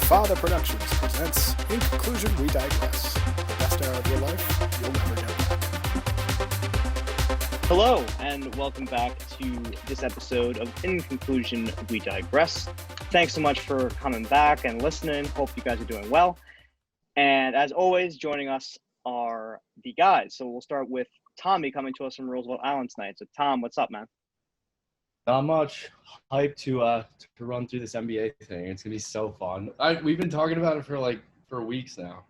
Fada Productions presents In Conclusion, We Digress. The best hour of your life, you'll never get back. Hello, and welcome back to this episode of In Conclusion, We Digress. Thanks so much for coming back and listening. Hope you guys are doing well. And as always, joining us are the guys. So we'll start with Tommy coming to us from Roosevelt Island tonight. So Tom, what's up, man? Not much. Hype to run through this NBA thing. It's gonna be so fun. We've been talking about it for weeks now.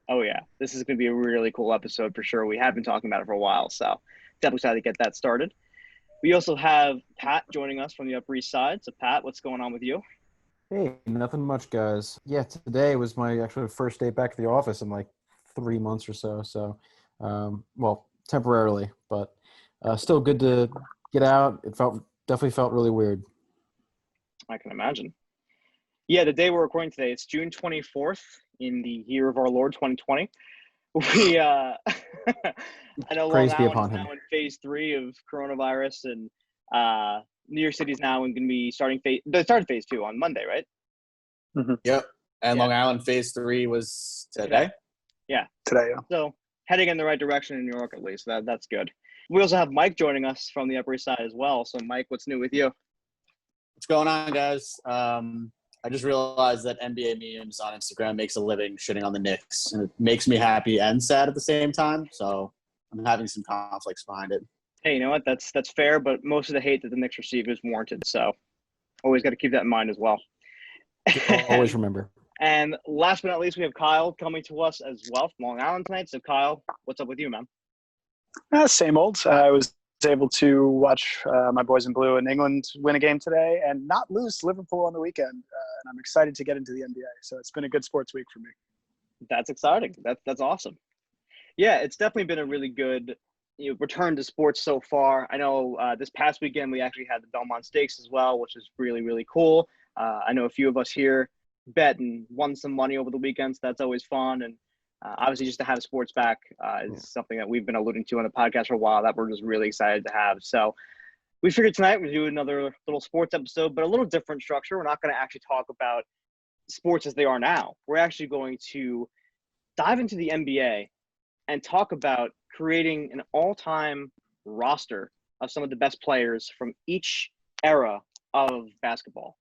Oh yeah, this is going to be a really cool episode for sure. We have been talking about it for a while, so definitely excited to get that started. We also have Pat joining us from the Upper East Side. So Pat, what's going on with you? Hey, nothing much, guys. Yeah, today was my actually first day back at the office in like 3 months or so. So, well, temporarily, but still good to get out. It definitely felt really weird. I can imagine. Yeah, the day we're recording today, it's June 24th in the year of our Lord 2020. We, I know Praise Long be Island upon is him. now in phase 3 of coronavirus, and New York City is now going to be starting they started phase 2 on Monday, right? Mm-hmm. Yep. And Yeah. Long Island phase 3 was today? Yeah. Today, yeah. So heading in the right direction in New York, at least. That's good. We also have Mike joining us from the Upper East Side as well. So Mike, what's new with you? What's going on, guys? I just realized that NBA memes on Instagram makes a living shitting on the Knicks, and it makes me happy and sad at the same time. So I'm having some conflicts behind it. Hey, you know what? That's fair, but most of the hate that the Knicks receive is warranted. So always got to keep that in mind as well. Always remember. And last but not least, we have Kyle coming to us as well from Long Island tonight. So Kyle, what's up with you, man? Same old. I was able to watch my boys in blue in England win a game today and not lose to Liverpool on the weekend. And I'm excited to get into the NBA. So it's been a good sports week for me. That's exciting. That's awesome. Yeah, it's definitely been a really good return to sports so far. I know this past weekend we actually had the Belmont Stakes as well, which is really, really cool. I know a few of us here bet and won some money over the weekend, so that's always fun. And obviously just to have sports back is something that we've been alluding to on the podcast for a while that we're just really excited to have. So we figured tonight we'd do another little sports episode, but a little different structure. We're not going to actually talk about sports as they are now. We're actually going to dive into the NBA and talk about creating an all-time roster of some of the best players from each era of basketball.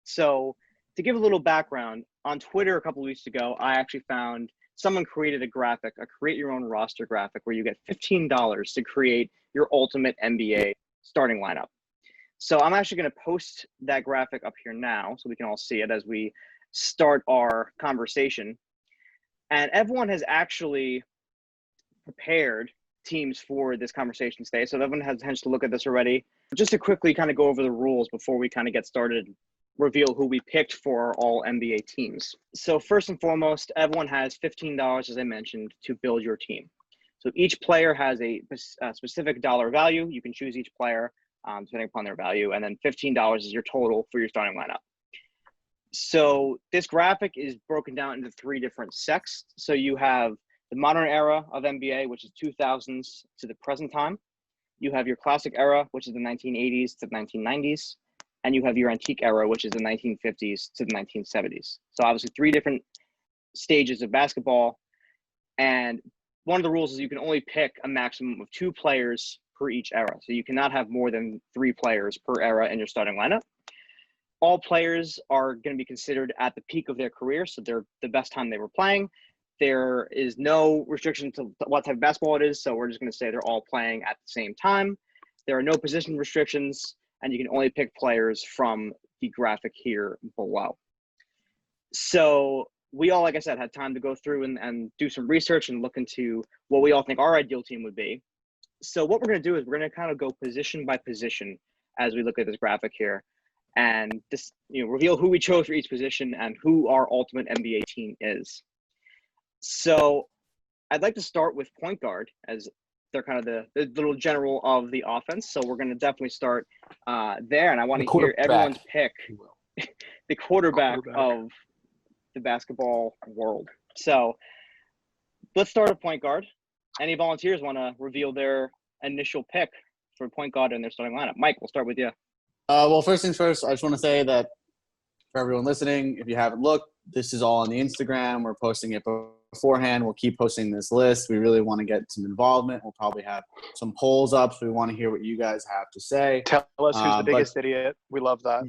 So to give a little background, on Twitter a couple of weeks ago, I actually found someone created a graphic, a create your own roster graphic, where you get $15 to create your ultimate NBA starting lineup. So I'm actually going to post that graphic up here now so we can all see it as we start our conversation. And everyone has actually prepared teams for this conversation today. So everyone has a chance to look at this already. Just to quickly kind of go over the rules before we kind of get started, reveal who we picked for our all NBA teams. So first and foremost, everyone has $15, as I mentioned, to build your team. So each player has a specific dollar value. You can choose each player depending upon their value. And then $15 is your total for your starting lineup. So this graphic is broken down into 3 different sects. So you have the modern era of NBA, which is 2000s to the present time. You have your classic era, which is the 1980s to the 1990s. And you have your antique era, which is the 1950s to the 1970s. So obviously 3 different stages of basketball. And one of the rules is you can only pick a maximum of 2 players per each era. So you cannot have more than 3 players per era in your starting lineup. All players are going to be considered at the peak of their career. So they're the best time they were playing. There is no restriction to what type of basketball it is. So we're just going to say they're all playing at the same time. There are no position restrictions, and you can only pick players from the graphic here below. So we all, like I said, had time to go through and do some research and look into what we all think our ideal team would be. So what we're going to do is we're going to kind of go position by position as we look at this graphic here, and just reveal who we chose for each position and who our ultimate NBA team is. So I'd like to start with point guard, as they're kind of the little general of the offense. So we're going to definitely start there. And I want to hear everyone's pick, the quarterback of the basketball world. So let's start at point guard. Any volunteers want to reveal their initial pick for point guard in their starting lineup? Mike, we'll start with you. Well, first things first, I just want to say that for everyone listening, if you haven't looked, this is all on the Instagram. We're posting it beforehand. We'll keep posting this list. We really want to get some involvement. We'll probably have some polls up, so we want to hear what you guys have to say. Tell us who's the biggest idiot. We love that.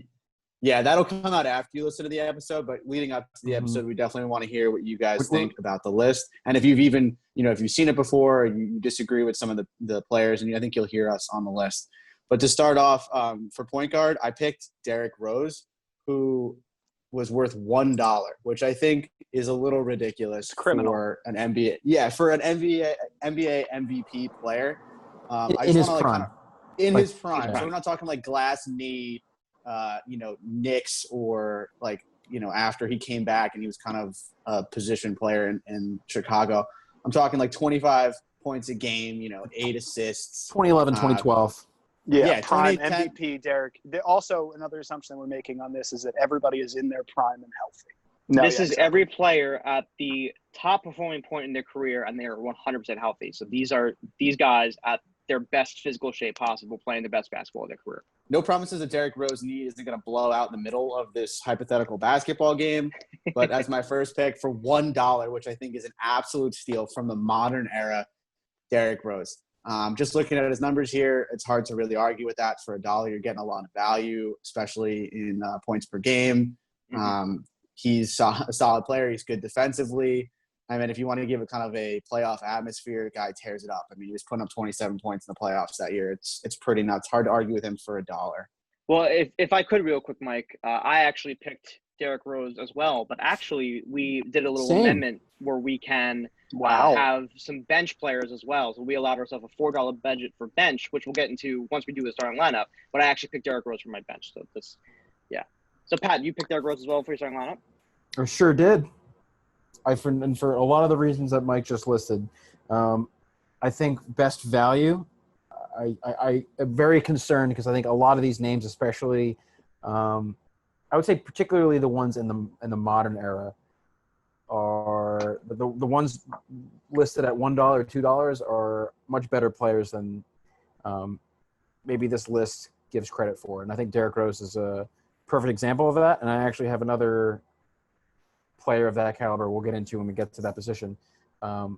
Yeah, that'll come out after you listen to the episode, but leading up to the episode, we definitely want to hear what you guys think about the list. And if you've even, if you've seen it before or you disagree with some of the players, and I think you'll hear us on the list. But to start off, for point guard, I picked Derrick Rose, who was worth $1, which I think is a little ridiculous for an NBA. Yeah, for an NBA MVP player. In his prime. His prime. So we're not talking like glass knee, Knicks or after he came back and he was kind of a position player in Chicago. I'm talking like 25 points a game, 8 assists. 2011, 2012. Yeah, prime MVP, Derek. Also, another assumption we're making on this is that everybody is in their prime and healthy. This is every player at the top performing point in their career, and they are 100% healthy. So these guys at their best physical shape possible, playing the best basketball of their career. No promises that Derrick Rose knee isn't going to blow out in the middle of this hypothetical basketball game. But as my first pick for $1, which I think is an absolute steal from the modern era, Derrick Rose. Just looking at his numbers here, it's hard to really argue with that. For $1, you're getting a lot of value, especially in points per game. He's a solid player. He's good defensively. I mean, if you want to give it kind of a playoff atmosphere, the guy tears it up. I mean, he was putting up 27 points in the playoffs that year. It's pretty nuts. Hard to argue with him for $1. Well, if I could real quick, Mike, I actually picked Derrick Rose as well. But actually, we did a little amendment where we can have some bench players as well. So we allowed ourselves a $4 budget for bench, which we'll get into once we do the starting lineup. But I actually picked Derrick Rose for my bench. So So, Pat, you picked Derrick Rose as well for your starting lineup? I sure did. And for a lot of the reasons that Mike just listed, I think best value. I am very concerned because I think a lot of these names, especially, I would say particularly the ones in the modern era, are the ones listed at $1 or $2 are much better players than maybe this list gives credit for. And I think Derrick Rose is a perfect example of that. And I actually have another player of that caliber we'll get into when we get to that position. But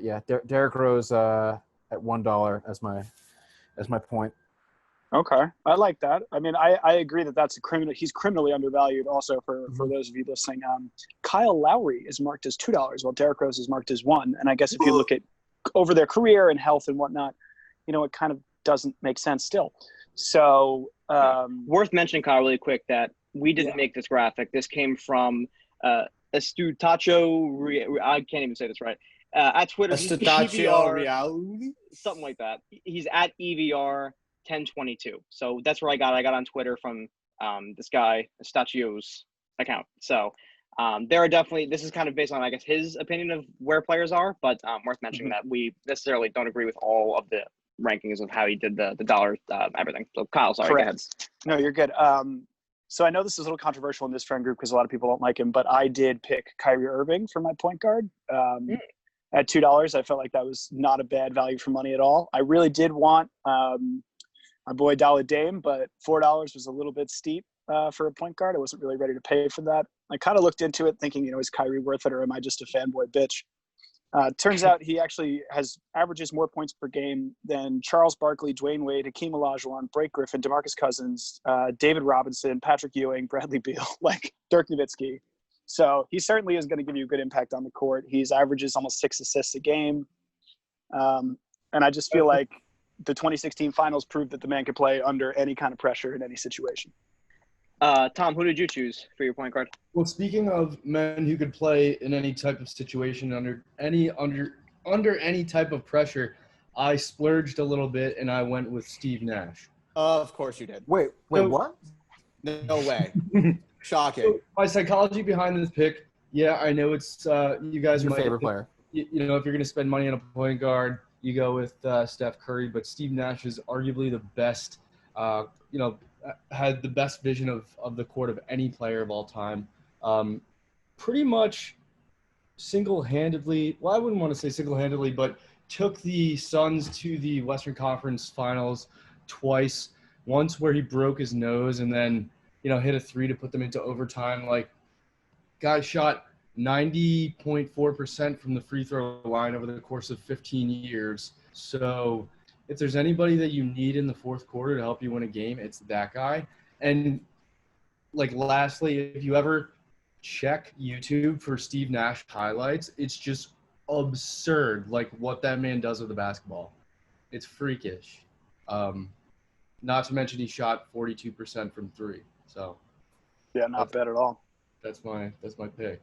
yeah, Derrick Rose at $1 as my point. Okay, I like that. I mean, I agree that that's he's criminally undervalued. Also, for those of you listening, Kyle Lowry is marked as $2, while Derrick Rose is marked as $1. And I guess if you look at over their career and health and whatnot, it kind of doesn't make sense still. So worth mentioning, Kyle, really quick, that we didn't make this graphic. This came from Estutacho. I can't even say this right. At Twitter, EVR, something like that. He's at EVR 1022. So that's where I got on Twitter from this guy Estachio's account. So there are definitely, this is kind of based on, I guess, his opinion of where players are, but worth mentioning that we necessarily don't agree with all of the rankings of how he did the dollar everything. So Kyle, sorry, Correct. Go ahead. No, you're good. So I know this is a little controversial in this friend group because a lot of people don't like him, but I did pick Kyrie Irving for my point guard. At $2, I felt like that was not a bad value for money at all. I really did want my boy Dollar Dame, but $4 was a little bit steep for a point guard. I wasn't really ready to pay for that. I kind of looked into it thinking, is Kyrie worth it or am I just a fanboy bitch? Turns out he actually averages more points per game than Charles Barkley, Dwayne Wade, Hakeem Olajuwon, Blake Griffin, DeMarcus Cousins, David Robinson, Patrick Ewing, Bradley Beal, like Dirk Nowitzki. So he certainly is going to give you a good impact on the court. He averages almost 6 assists a game. And I just feel like the 2016 finals proved that the man could play under any kind of pressure in any situation. Tom, who did you choose for your point guard? Well, speaking of men who could play in any type of situation under any type of pressure, I splurged a little bit and I went with Steve Nash. Of course you did. Wait, what? No way. Shocking. So my psychology behind this pick, yeah, I know it's you guys Your might favorite player. If you're going to spend money on a point guard, you go with Steph Curry, but Steve Nash is arguably the best, had the best vision of the court of any player of all time. Pretty much single-handedly, well, I wouldn't want to say single-handedly, but took the Suns to the Western Conference Finals twice, once where he broke his nose and then hit a three to put them into overtime. Like, guys shot 90.4% from the free throw line over the course of 15 years. So if there's anybody that you need in the fourth quarter to help you win a game, it's that guy. And like, lastly, if you ever check YouTube for Steve Nash highlights, it's just absurd, like what that man does with the basketball. It's freakish. Not to mention he shot 42% from three. So Yeah, not bad at all. that's my pick.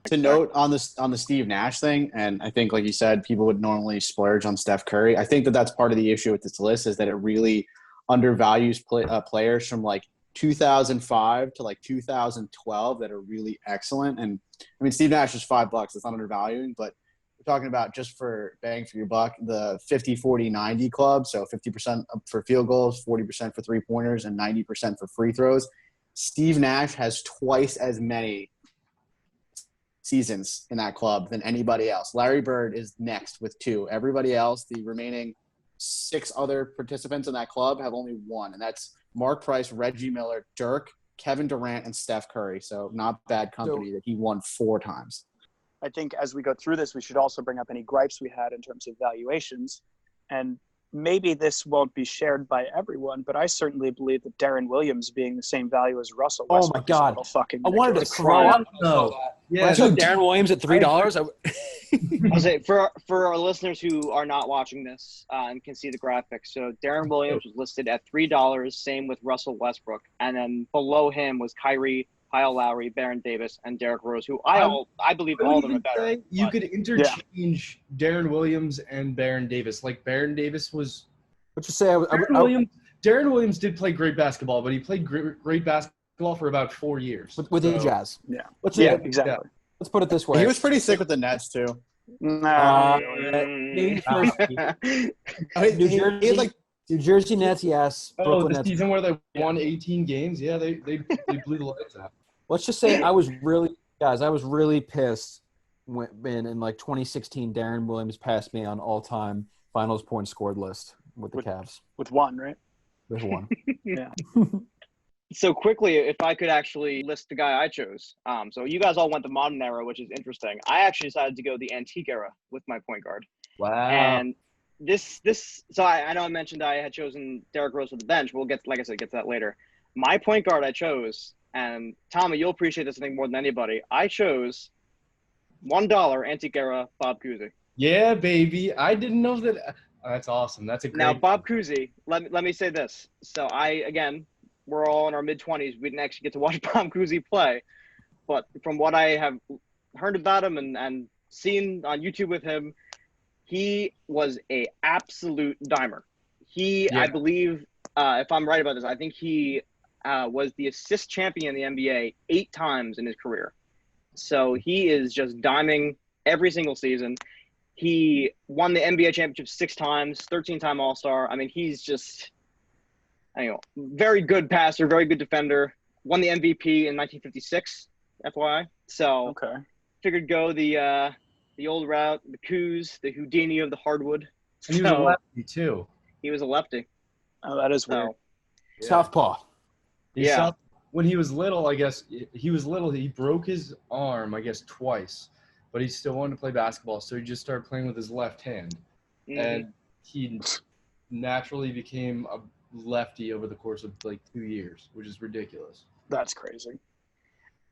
To note on the Steve Nash thing, and I think, like you said, people would normally splurge on Steph Curry. I think that's part of the issue with this list, is that it really undervalues players from like 2005 to like 2012 that are really excellent. And I mean, Steve Nash is $5. It's not undervaluing, but we're talking about, just for bang for your buck, the 50-40-90 club. So 50% for field goals, 40% for 3-pointers, and 90% for free throws. Steve Nash has twice as many seasons in that club than anybody else. Larry Bird is next with 2. Everybody else, the remaining 6 other participants in that club, have only 1, and that's Mark Price, Reggie Miller, Dirk, Kevin Durant, and Steph Curry. So not bad company that he won 4 times. I think as we go through this, we should also bring up any gripes we had in terms of valuations. And maybe this won't be shared by everyone, but I certainly believe that Darren Williams being the same value as Russell Westbrook Oh my God. is a little fucking I wanted to ridiculous. cry up. No. Yeah, Dude, Darren Williams at $3. I'll say for our listeners who are not watching this and can see the graphics, so Darren Williams was listed at $3, same with Russell Westbrook, and then below him was Kyrie, Kyle Lowry, Baron Davis, and Derrick Rose, who I believe all of them are better. You could interchange Darren Williams and Baron Davis. Like, Baron Davis was What you say? Darren Williams did play great basketball, but he played great basketball for about 4 years. with the Jazz. Yeah. Exactly. Yeah. Let's put it this way. He was pretty sick with the Nets too. Nah, New Jersey, He had like New Jersey Nets, yes. Oh, Brooklyn the Nets. season where they won 18 games? Yeah, they blew the lights out. Let's just say I was really pissed when in like 2016 Darren Williams passed me on all-time finals points scored list with the Cavs. with 1, right? With 1. Yeah. So quickly, if I could actually list the guy I chose. So you guys all went the modern era, which is interesting. I actually decided to go the antique era with my point guard. Wow. And so I know I mentioned I had chosen Derrick Rose for the bench. We'll get to that later. My point guard I chose, and Tommy, you'll appreciate this, I think, more than anybody. I chose $1 antique era Bob Cousy. Yeah, baby. I didn't know that. Oh, that's awesome. That's a great. Now, Bob Cousy, let me say this. So we're all in our mid-20s. We didn't actually get to watch Bob Cousy play. But from what I have heard about him and seen on YouTube with him, he was a absolute dimer. I believe, if I'm right about this, I think he was the assist champion in the NBA 8 times in his career. So he is just diming every single season. He won the NBA championship 6 times, 13-time All-Star. I mean, he's just – very good passer, very good defender. Won the MVP in 1956, FYI. So figured go the old route, the Kuz, the Houdini of the hardwood. And he was a lefty too. He was a lefty. Oh, that is weird. Southpaw. Yeah. When he was little, I guess he broke his arm, I guess, twice, but he still wanted to play basketball, so he just started playing with his left hand, and he naturally became a lefty over the course of like 2 years, which is ridiculous. That's crazy.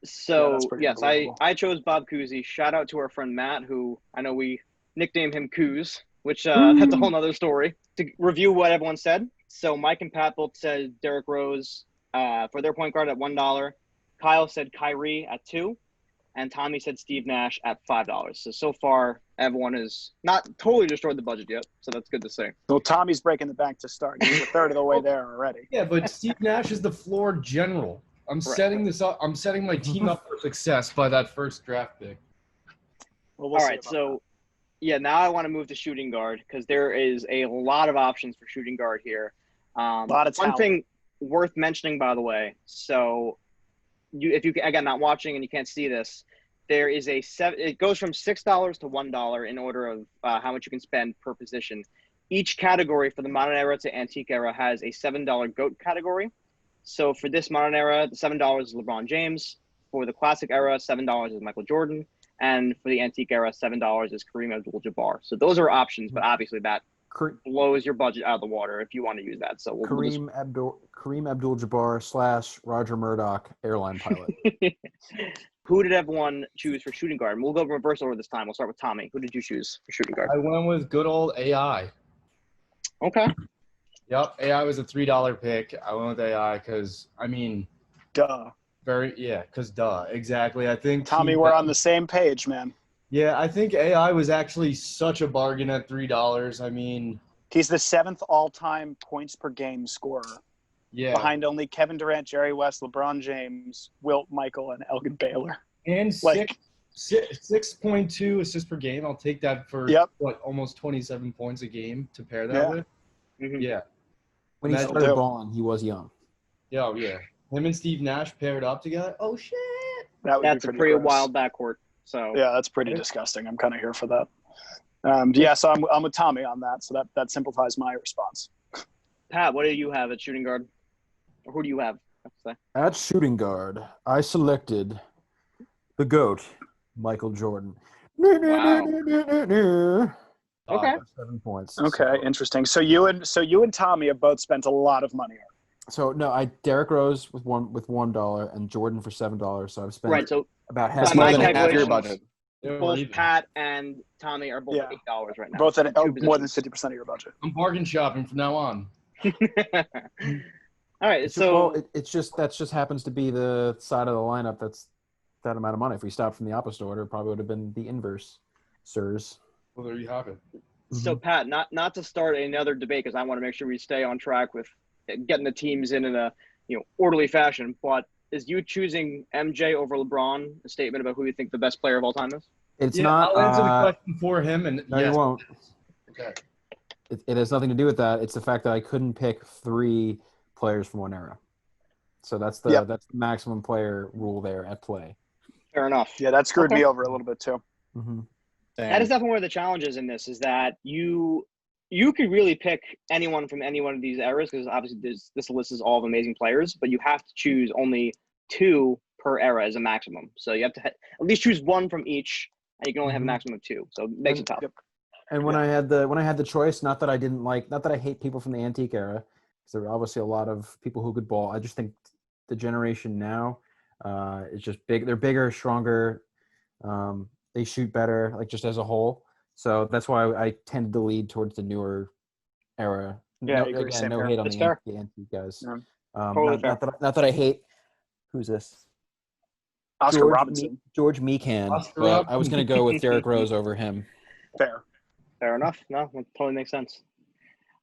So yes, I chose Bob Cousy. Shout out to our friend Matt, who I know we nicknamed him Coos, which that's a whole nother story. To review what everyone said, so Mike and Pat both said Derrick Rose for their point guard at $1. Kyle said Kyrie at $2, and Tommy said Steve Nash at $5. So far, everyone has not totally destroyed the budget yet, so that's good to see. Well, Tommy's breaking the bank to start. He's a third of the way there already. Yeah, but Steve Nash is the floor general. I'm setting this up. I'm setting my team up for success by that first draft pick. Well, all right, so now I want to move to shooting guard because there is a lot of options for shooting guard here. A lot of talent. One thing worth mentioning, by the way, so if you again not watching and you can't see this, there is it goes from $6 to $1 in order of how much you can spend per position. Each category for the modern era to antique era has a $7 GOAT category. So for this modern era, the $7 is LeBron James. For the classic era, $7 is Michael Jordan. And for the antique era, $7 is Kareem Abdul-Jabbar. So those are options, but obviously that blows your budget out of the water if you want to use that. So Kareem Abdul-Jabbar / Roger Murdoch, airline pilot. Who did everyone choose for shooting guard? And we'll go reverse order this time. We'll start with Tommy. Who did you choose for shooting guard? I went with good old AI. Okay. Yep, AI was a $3 pick. I went with AI because, I mean, Duh. Exactly. I think Tommy, we're on the same page, man. Yeah, I think AI was actually such a bargain at $3. I mean, he's the 7th all-time points per game scorer. Yeah. Behind only Kevin Durant, Jerry West, LeBron James, Wilt Michael, and Elgin Baylor. And 6.2 assists per game. I'll take that for almost 27 points a game to pair that with. Mm-hmm. Yeah. When he started balling, he was young. Yeah, yeah. Him and Steve Nash paired up together. Oh shit! That's a pretty wild backcourt. So yeah, that's pretty disgusting. I'm kind of here for that. So I'm with Tommy on that. So that simplifies my response. Pat, what do you have at shooting guard? Or who do you have? At shooting guard, I selected the GOAT, Michael Jordan. Wow. Okay. 7 points. Okay, interesting. So you and Tommy have both spent a lot of money on it. So no, Derrick Rose with $1 and Jordan for $7. So I've spent about half your budget. Both Pat and Tommy are both $8 right now. Both at more than 50% of your budget. I'm bargain shopping from now on. All right, it's just that just happens to be the side of the lineup that's that amount of money. If we stopped from the opposite order, it probably would have been the inverse, sirs. Well, there you have it. So Pat, not to start another debate because I want to make sure we stay on track with getting the teams in a orderly fashion. But is you choosing MJ over LeBron a statement about who you think the best player of all time is? It's not. I'll answer the question for him, and no, you won't. Okay. It has nothing to do with that. It's the fact that I couldn't pick 3 players from one era. So that's the maximum player rule there at play. Fair enough. Yeah, that screwed me over a little bit too. Mm-hmm. That is definitely one of the challenges in this is that you could really pick anyone from any one of these eras because obviously this list is all of amazing players, but you have to choose only 2 per era as a maximum. So you have to at least choose 1 from each, and you can only have a maximum of 2. So it makes it tough. And when I had the choice, not that I hate people from the antique era, because there were obviously a lot of people who could ball. I just think the generation now is just big. They're bigger, stronger. They shoot better, like just as a whole. So that's why I tended to lead towards the newer era. Yeah, no hate on the antique guys. Yeah. Not that I hate. Who's this? Oscar Robinson. George Meehan. But I was going to go with Derrick Rose over him. Fair enough. No, that totally makes sense.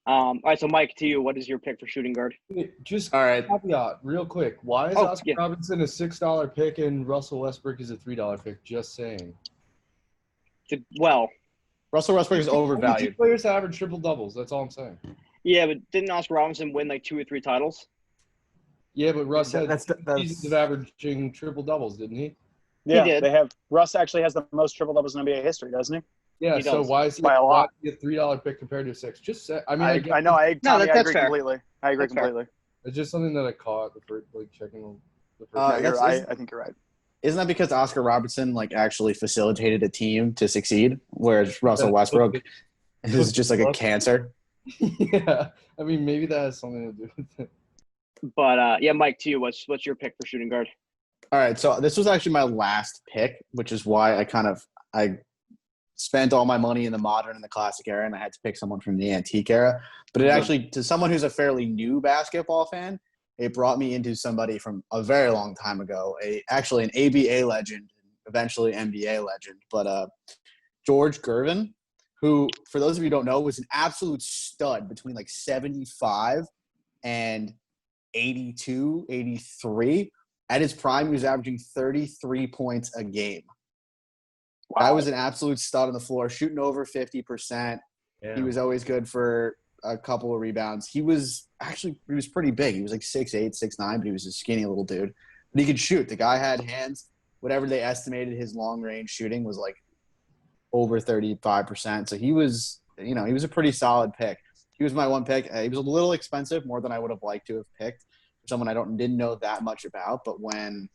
All right, so Mike, to you, what is your pick for shooting guard? Just caveat, real quick. Why is Oscar Robinson a $6 pick and Russell Westbrook is a $3 pick? Just saying. Well, Russell Westbrook is overvalued. 2 players average triple doubles. That's all I'm saying. Yeah, but didn't Oscar Robinson win like 2 or 3 titles? Yeah, but Russ had seasons of averaging triple doubles, didn't he? Yeah, he did. They have. Russ actually has the most triple doubles in NBA history, doesn't he? Yeah, so why is he by a lot? a $3 pick compared to a 6? Just say. I mean, I know. I agree fair. completely. I agree completely. It's just something that I caught checking the first. I think you're right. Isn't that because Oscar Robertson actually facilitated a team to succeed, whereas Russell Westbrook is just like a cancer? Yeah, I mean maybe that has something to do with it. But Mike, to you, what's your pick for shooting guard? All right, so this was actually my last pick, which is why I spent all my money in the modern and the classic era, and I had to pick someone from the antique era. But it actually, to someone who's a fairly new basketball fan, it brought me into somebody from a very long time ago, actually an ABA legend, eventually NBA legend, but George Gervin, who, for those of you who don't know, was an absolute stud between 75 and 82, 83. At his prime, he was averaging 33 points a game. Wow. That was an absolute stud on the floor, shooting over 50%. Yeah. He was always good for a couple of rebounds. He was pretty big. He was 6'8", 6'9", but he was a skinny little dude. But he could shoot. The guy had hands. Whatever they estimated his long-range shooting was over 35%. So he was a pretty solid pick. He was my one pick. He was a little expensive, more than I would have liked to have picked. someone I didn't know that much about. But when,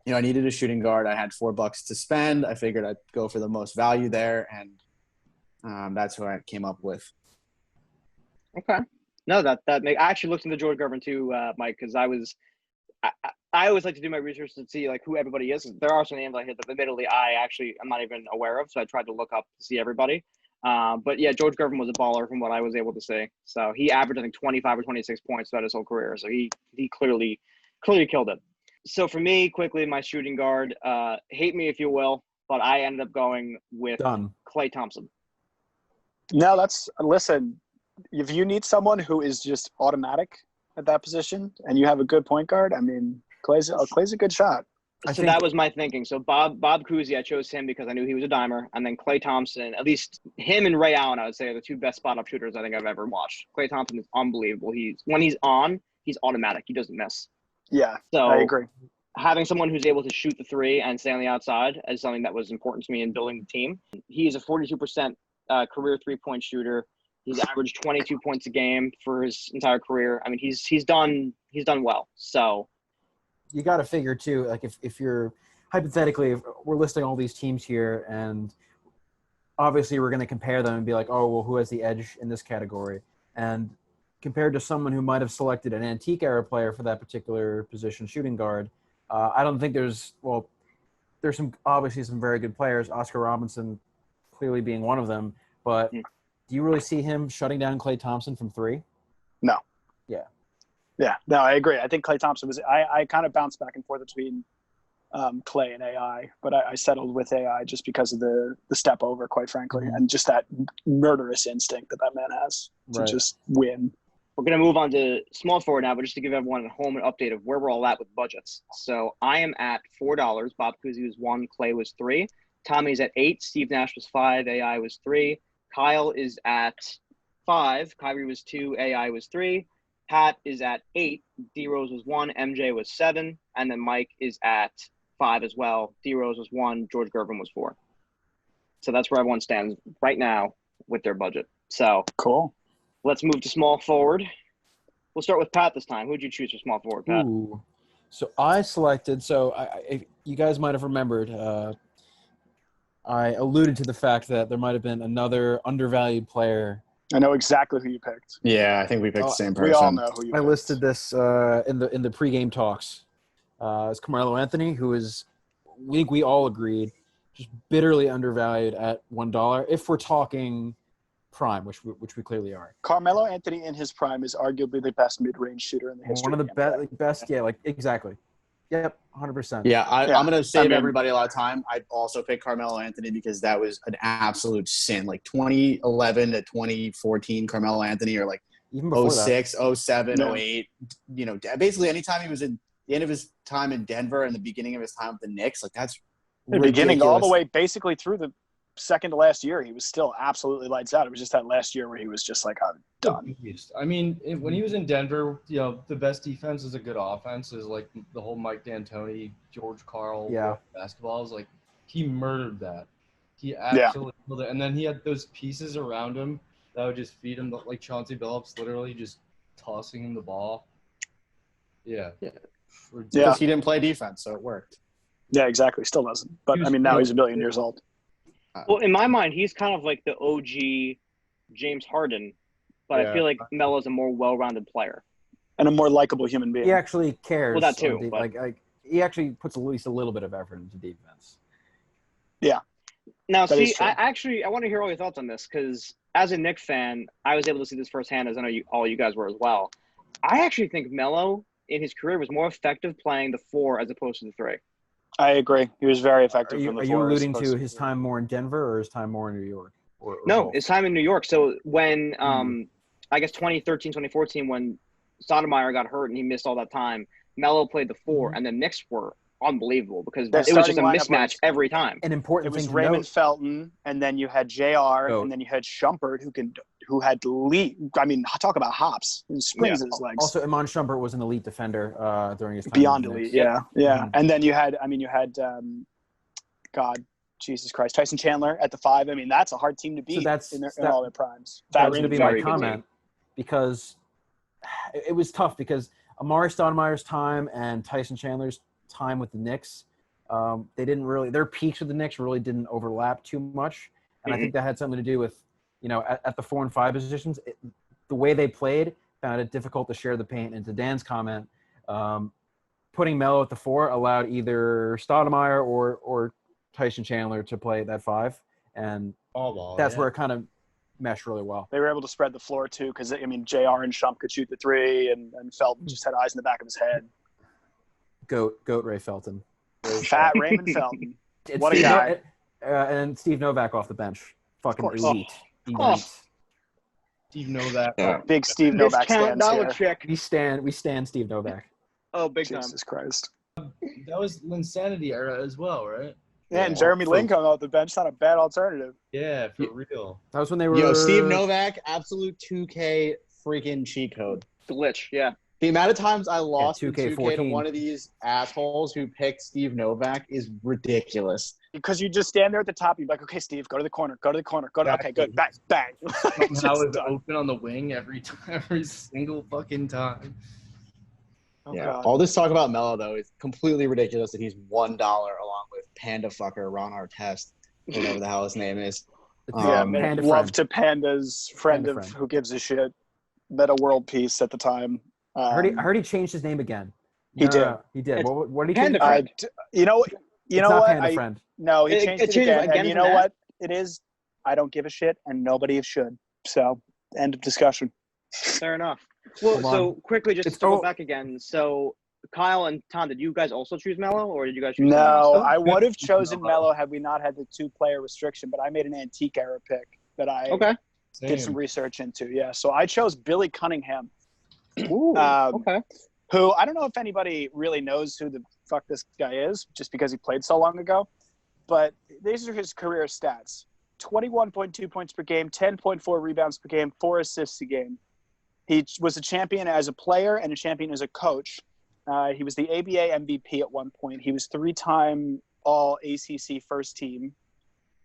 I needed a shooting guard, I had $4 to spend. I figured I'd go for the most value there, and that's who I came up with. Okay. No, I actually looked into George Gervin too, Mike, because I always like to do my research to see like who everybody is. There are some names I hit that admittedly I'm not even aware of, so I tried to look up to see everybody. But yeah, George Gervin was a baller from what I was able to see. So he averaged I think 25 or 26 points throughout his whole career. So he clearly killed it. So for me, quickly, my shooting guard, hate me if you will, but I ended up going with Klay Thompson. No, listen, if you need someone who is just automatic at that position and you have a good point guard, I mean, Clay's a good shot. So that was my thinking. So Bob Cousy, I chose him because I knew he was a dimer. And then Klay Thompson, at least him and Ray Allen, I would say, are the two best spot-up shooters I think I've ever watched. Klay Thompson is unbelievable. When he's on, he's automatic. He doesn't miss. Yeah, so I agree. Having someone who's able to shoot the three and stay on the outside is something that was important to me in building the team. He's a 42% career three-point shooter. He's averaged 22 points a game for his entire career. I mean, he's done well. So you got to figure too, like if you're hypothetically, if we're listing all these teams here, and obviously we're going to compare them and be like, oh, well, who has the edge in this category? And compared to someone who might have selected an antique era player for that particular position, shooting guard, I don't think there's obviously some very good players, Oscar Robinson clearly being one of them, but do you really see him shutting down Klay Thompson from three? No. Yeah, no, I agree. I think Klay Thompson was – I kind of bounced back and forth between Klay and AI, but I settled with AI just because of the step over, quite frankly, and just that murderous instinct that man has to just win. We're going to move on to small forward now, but just to give everyone at home an update of where we're all at with budgets. So I am at $4. Bob Cousy was 1. Klay was 3. Tommy's at 8. Steve Nash was 5. AI was 3. Kyle is at 5. Kyrie was 2. AI was 3. Pat is at 8. D-Rose was 1. MJ was 7. And then Mike is at 5 as well. D-Rose was 1. George Gervin was 4. So that's where everyone stands right now with their budget. So cool. Let's move to small forward. We'll start with Pat this time. Who'd you choose for small forward, Pat? Ooh. So I selected. So you guys might have remembered. I alluded to the fact that there might have been another undervalued player. I know exactly who you picked. Yeah, I think we picked the same person. We all know who you picked. I listed this in the pregame talks. It's Carmelo Anthony, who is, I think we all agreed, just bitterly undervalued at $1. If we're talking prime, which we clearly are. Carmelo Anthony in his prime is arguably the best mid-range shooter in the history. One of the best. Yeah, like exactly. Yep, 100%. Yeah, I'm going to save everybody a lot of time. I'd also pick Carmelo Anthony because that was an absolute sin. Like 2011 to 2014, Carmelo Anthony, or like even 06, 07, 08. Basically anytime he was in the end of his time in Denver and the beginning of his time with the Knicks, like that's the beginning all the way basically through the second to last year, he was still absolutely lights out. It was just that last year where he was just like, I'm done. I mean, when he was in Denver, the best defense is a good offense. Is like the whole Mike D'Antoni, George Karl basketball is like he murdered that. He absolutely killed it. And then he had those pieces around him that would just feed him, like Chauncey Billups, literally just tossing him the ball. Yeah. Because he didn't play defense, so it worked. Yeah, exactly. Still doesn't. But I mean, now he's a million years old. Well, in my mind, he's kind of like the OG James Harden, but I feel like Melo's a more well-rounded player and a more likable human being. He actually cares. Well, that too. Like he actually puts at least a little bit of effort into defense. Yeah. Now, I want to hear all your thoughts on this because as a Knicks fan, I was able to see this firsthand, as I know all you guys were as well. I actually think Melo in his career was more effective playing the 4 as opposed to the 3. I agree. He was very effective. Are you alluding to his time more in Denver or his time more in New York? No, his time in New York. So when I guess 2013, 2014, when Sotomayor got hurt and he missed all that time, Melo played the 4, and the Knicks were unbelievable because it was just a mismatch every time. An important thing. It was to Raymond note. Felton, and then you had JR, and then you had Shumpert, who had lead. I mean, talk about hops and springs in his legs. Also, Iman Shumpert was an elite defender during his time. Beyond elite, yeah. And then you had Jesus Christ, Tyson Chandler at the 5. I mean, that's a hard team to beat in all their primes. That was going to be my comment because it was tough because Amari Stoudemire's time and Tyson Chandler's time with the Knicks, they didn't really – their peaks with the Knicks really didn't overlap too much. And I think that had something to do with, at the 4 and 5 positions, the way they played found it difficult to share the paint. And to Dan's comment, putting Melo at the 4 allowed either Stoudemire or Tyson Chandler to play that 5. And that's where it kind of meshed really well. They were able to spread the floor too, because JR and Shump could shoot the 3, and Felton just had eyes in the back of his head. Goat Ray Felton. Fat Raymond Felton. What a guy. And Steve Novak off the bench. Fucking elite. Steve Novak. Yeah. Big Steve Novak stands here. We stand Steve Novak. Oh, big time. Jesus Christ. That was Linsanity era as well, right? Yeah, and Jeremy Lin coming off the bench, not a bad alternative. Yeah, for real. That was when they were. Yo, Steve Novak, absolute 2K freaking cheat code. Glitch, yeah. The amount of times I lost 2K14 to one of these assholes who picked Steve Novak is ridiculous. Because you just stand there at the top, you're like, okay, Steve, go to the corner, okay, good, bang, bang. I was open on the wing every single fucking time. Oh, yeah, God. all this talk about Melo, though, is completely ridiculous that he's $1 along with Panda Fucker Ron Artest, whatever the hell his name is. Panda love friend. to Panda's friend Panda of friend. Who Gives a Shit. Meta World Peace at the time. I heard he changed his name again. He did. He did. It's What did he change? Panda it? You know It's what? not Panda friend. No, he It changed it changed again. again And you from know that? what? It is, I don't give a shit, and nobody should. So, end of discussion. Fair enough. Well, Hold so quickly, just It's- to go oh. back again. So, Kyle and Tom, did you guys also choose Melo, or did you guys choose No, someone else? I would have chosen Melo had we not had the 2-player restriction, but I made an antique era pick that I Okay. did some research into. Yeah, so I chose Billy Cunningham, Ooh, okay. who I don't know if anybody really knows who the fuck this guy is, just because he played so long ago. But these are his career stats: 21.2 points per game, 10.4 rebounds per game, 4 assists a game. He was a champion as a player and a champion as a coach. He was the ABA MVP at one point. He was 3-time All-ACC first team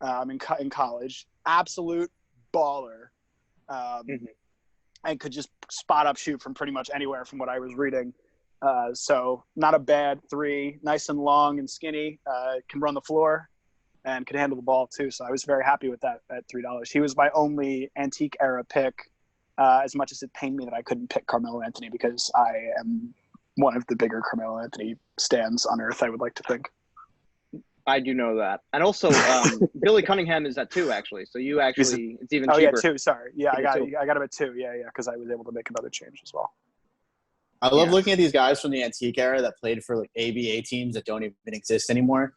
in college. Absolute baller. And could just spot up shoot from pretty much anywhere from what I was reading. So not a bad 3. Nice and long and skinny. Can run the floor and can handle the ball too. So I was very happy with that at $3. He was my only antique era pick, as much as it pained me that I couldn't pick Carmelo Anthony, because I am one of the bigger Carmelo Anthony stands on earth, I would like to think. I do know that. And also, Billy Cunningham is at 2, actually. So you actually, it's even Oh, cheaper. yeah, 2. Sorry. Yeah, I got 2. him at 2. Yeah, because I was able to make another change as well. I love looking at these guys from the antique era that played for like ABA teams that don't even exist anymore.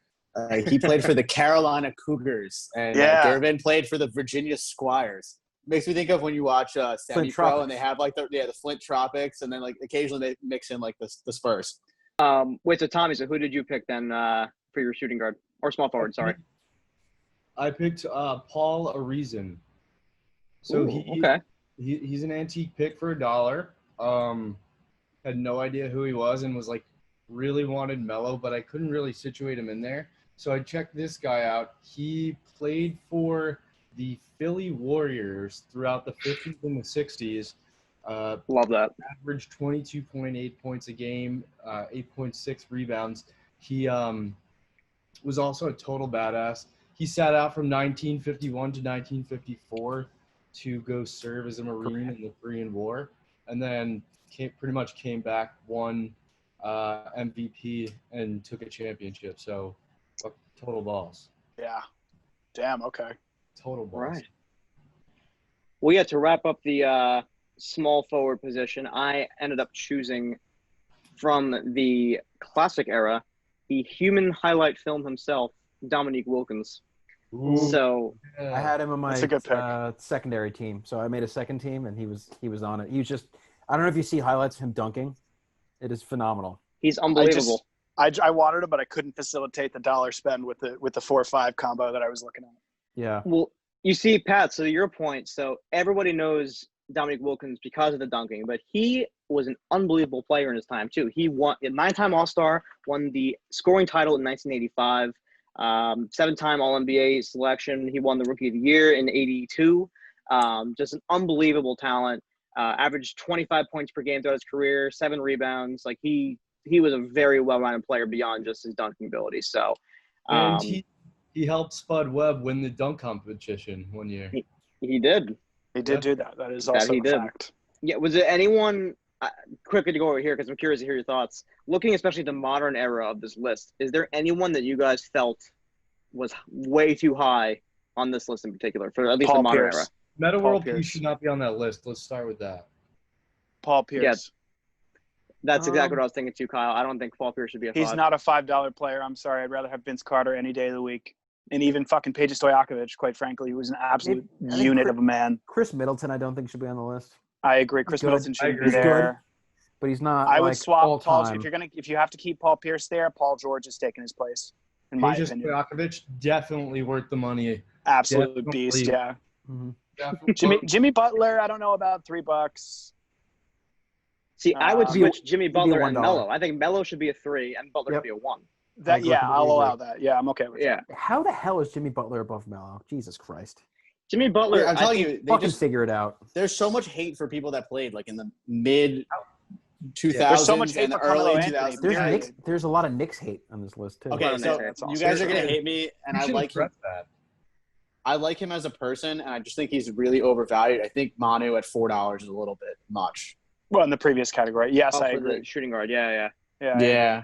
He played for the Carolina Cougars, and Gervin played for the Virginia Squires. Makes me think of when you watch Semi-Pro and they have like the Flint Tropics, and then like occasionally they mix in like the Spurs. Wait, so Tommy, so who did you pick then for your shooting guard or small forward? Sorry, I picked Paul Arizin. So he's an antique pick for $1. Had no idea who he was and was like really wanted Melo, but I couldn't really situate him in there. So I checked this guy out. He played for the Philly Warriors throughout the 50s and the 60s. Love that. Averaged 22.8 points a game, 8.6 rebounds. He was also a total badass. He sat out from 1951 to 1954 to go serve as a Marine in the Korean War, and then pretty much came back, won MVP, and took a championship. So total balls. Yeah. Damn, okay. Total balls. Right. Well, yeah, to wrap up the small forward position, I ended up choosing from the classic era, the human highlight film himself, Dominique Wilkins. Ooh. So I had him on my That's a good pick. Secondary team. So I made a second team, and he was on it. He was just – I don't know if you see highlights of him dunking. It is phenomenal. he's unbelievable. I wanted him, but I couldn't facilitate the dollar spend with the 4-5 combo that I was looking at. Yeah. Well, you see, Pat, so to your point, so everybody knows Dominique Wilkins because of the dunking, but he was an unbelievable player in his time, too. He won a 9-time All-Star, won the scoring title in 1985, 7-time All-NBA selection. He won the Rookie of the Year in 82. Just an unbelievable talent. Averaged 25 points per game throughout his career, 7 rebounds. Like he was a very well-rounded player beyond just his dunking ability. So, And he helped Spud Webb win the dunk competition one year. he did. He did do that. That is also he a did. fact. Yeah. Was it anyone? Quickly to go over here because I'm curious to hear your thoughts. Looking especially at the modern era of this list, is there anyone that you guys felt was way too high on this list in particular for at least Paul the modern Pierce. era? Meta Paul World Pierce. Peace should not be on that list. Let's start with that. Paul Pierce. That's exactly what I was thinking too, Kyle. I don't think Paul Pierce should be a 5. He's not a $5 player. I'm sorry. I'd rather have Vince Carter any day of the week. And even fucking Peja Stojakovic, quite frankly, who was an absolute unit of a man. Chris Middleton, I don't think should be on the list. I agree. Chris Good. Middleton should be He's there. But he's not. I would like, swap all Paul. time. If you have to keep Paul Pierce there, Paul George is taking his place. In my Peja opinion, Stojakovic, definitely worth the money. absolute Definitely. beast. Yeah. Definitely. Jimmy Butler, I don't know about $3. See, I would switch Jimmy Butler and $1. Melo. I think Melo should be a 3 and Butler should be a 1. I'll allow that. Yeah, I'm okay with that. How the hell is Jimmy Butler above Melo? Jesus Christ! Jimmy Butler. I'm telling you, they Fucking just figure it out. there's so much hate for people that played like in the mid 2000s There's so much hate and the for Carmelo early Anthony. 2000s. There's a lot of Knicks hate on this list too. Okay, so That's you awesome. guys are gonna hate me, and I You like should him. address that. I like him as a person, and I just think he's really overvalued. I think Manu at $4 is a little bit much. Well, in the previous category, yes, I for agree. the shooting guard. Yeah. Yeah.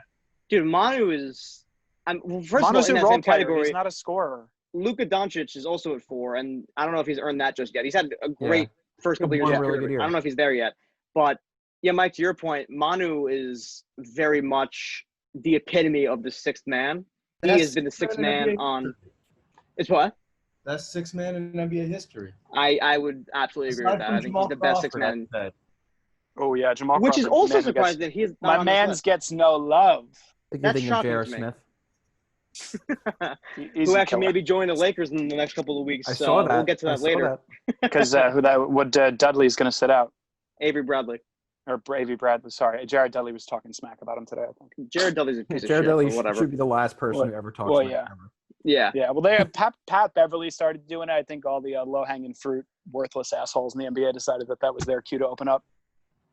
Dude, Manu is. Well, first Manu's of a all, in that role same player. category, He's not a scorer. Luka Doncic is also at 4, and I don't know if he's earned that just yet. He's had a great first couple He years. had of one really career. good year. I don't know if he's there yet, but yeah, Mike, to your point, Manu is very much the epitome of the sixth man. He has been the sixth man on. It's what? Best 6 man in NBA history. I would absolutely agree with that. I think he's the best sixth man. Oh yeah, Jamal Which is Crawford, also man who surprising gets- that he's not My on this man's list. gets no love. I think That's you're thinking of shocking J.R. to me. Smith. He's Who a actually killer. maybe join the Lakers in the next couple of weeks. I so saw that. We'll get to that later. Because Dudley's going to sit out, Avery Bradley. or Avery Bradley. Sorry, Jared Dudley was talking smack about him today. I think. Jared Dudley's a piece of Jared shit, Dudley but whatever. should be the last person Well- who ever talks well, about yeah. it ever. Yeah. Yeah, well, Pat Beverly started doing it. I think all the low-hanging fruit, worthless assholes in the NBA decided that was their cue to open up.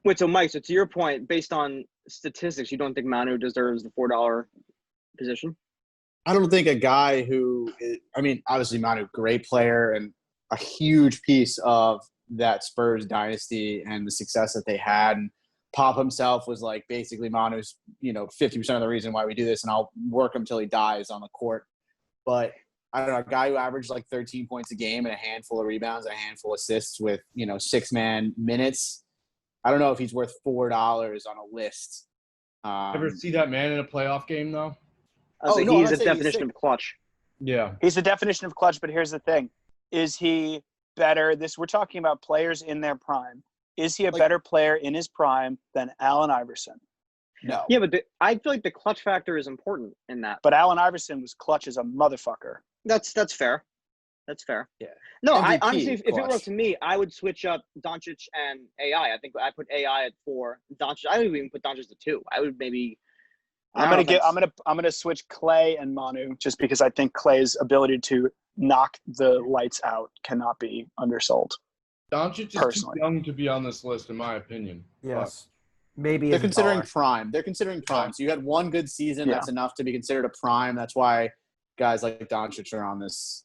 Wait, so Mike, so to your point, based on statistics, you don't think Manu deserves the $4 position? I don't think a guy who is, I mean, obviously Manu, great player and a huge piece of that Spurs dynasty and the success that they had. And Pop himself was like basically Manu's, 50% of the reason why we do this, and I'll work him till he dies on the court. But I don't know, a guy who averaged like 13 points a game and a handful of rebounds and a handful of assists with, 6-man minutes. I don't know if he's worth $4 on a list. Ever see that man in a playoff game though? He's I'm the not saying definition he's of clutch. Yeah. He's the definition of clutch, but here's the thing. Is he better? We're talking about players in their prime. Is he a better player in his prime than Allen Iverson? No. Yeah, but I feel like the clutch factor is important in that. But Allen Iverson was clutch as a motherfucker. That's fair. That's fair. Yeah. No, I MVP honestly, if it were up clutch. to me, I would switch up Doncic and AI. I think I put AI at 4. Doncic, I would even put Doncic at 2. I would maybe. I'm gonna switch Clay and Manu just because I think Clay's ability to knock the lights out cannot be undersold. Doncic is Personally. too young to be on this list, in my opinion. Yes. Maybe They're as a considering dollar. prime. They're considering prime. So you had one good season. That's enough to be considered a prime. That's why guys like Doncic are on this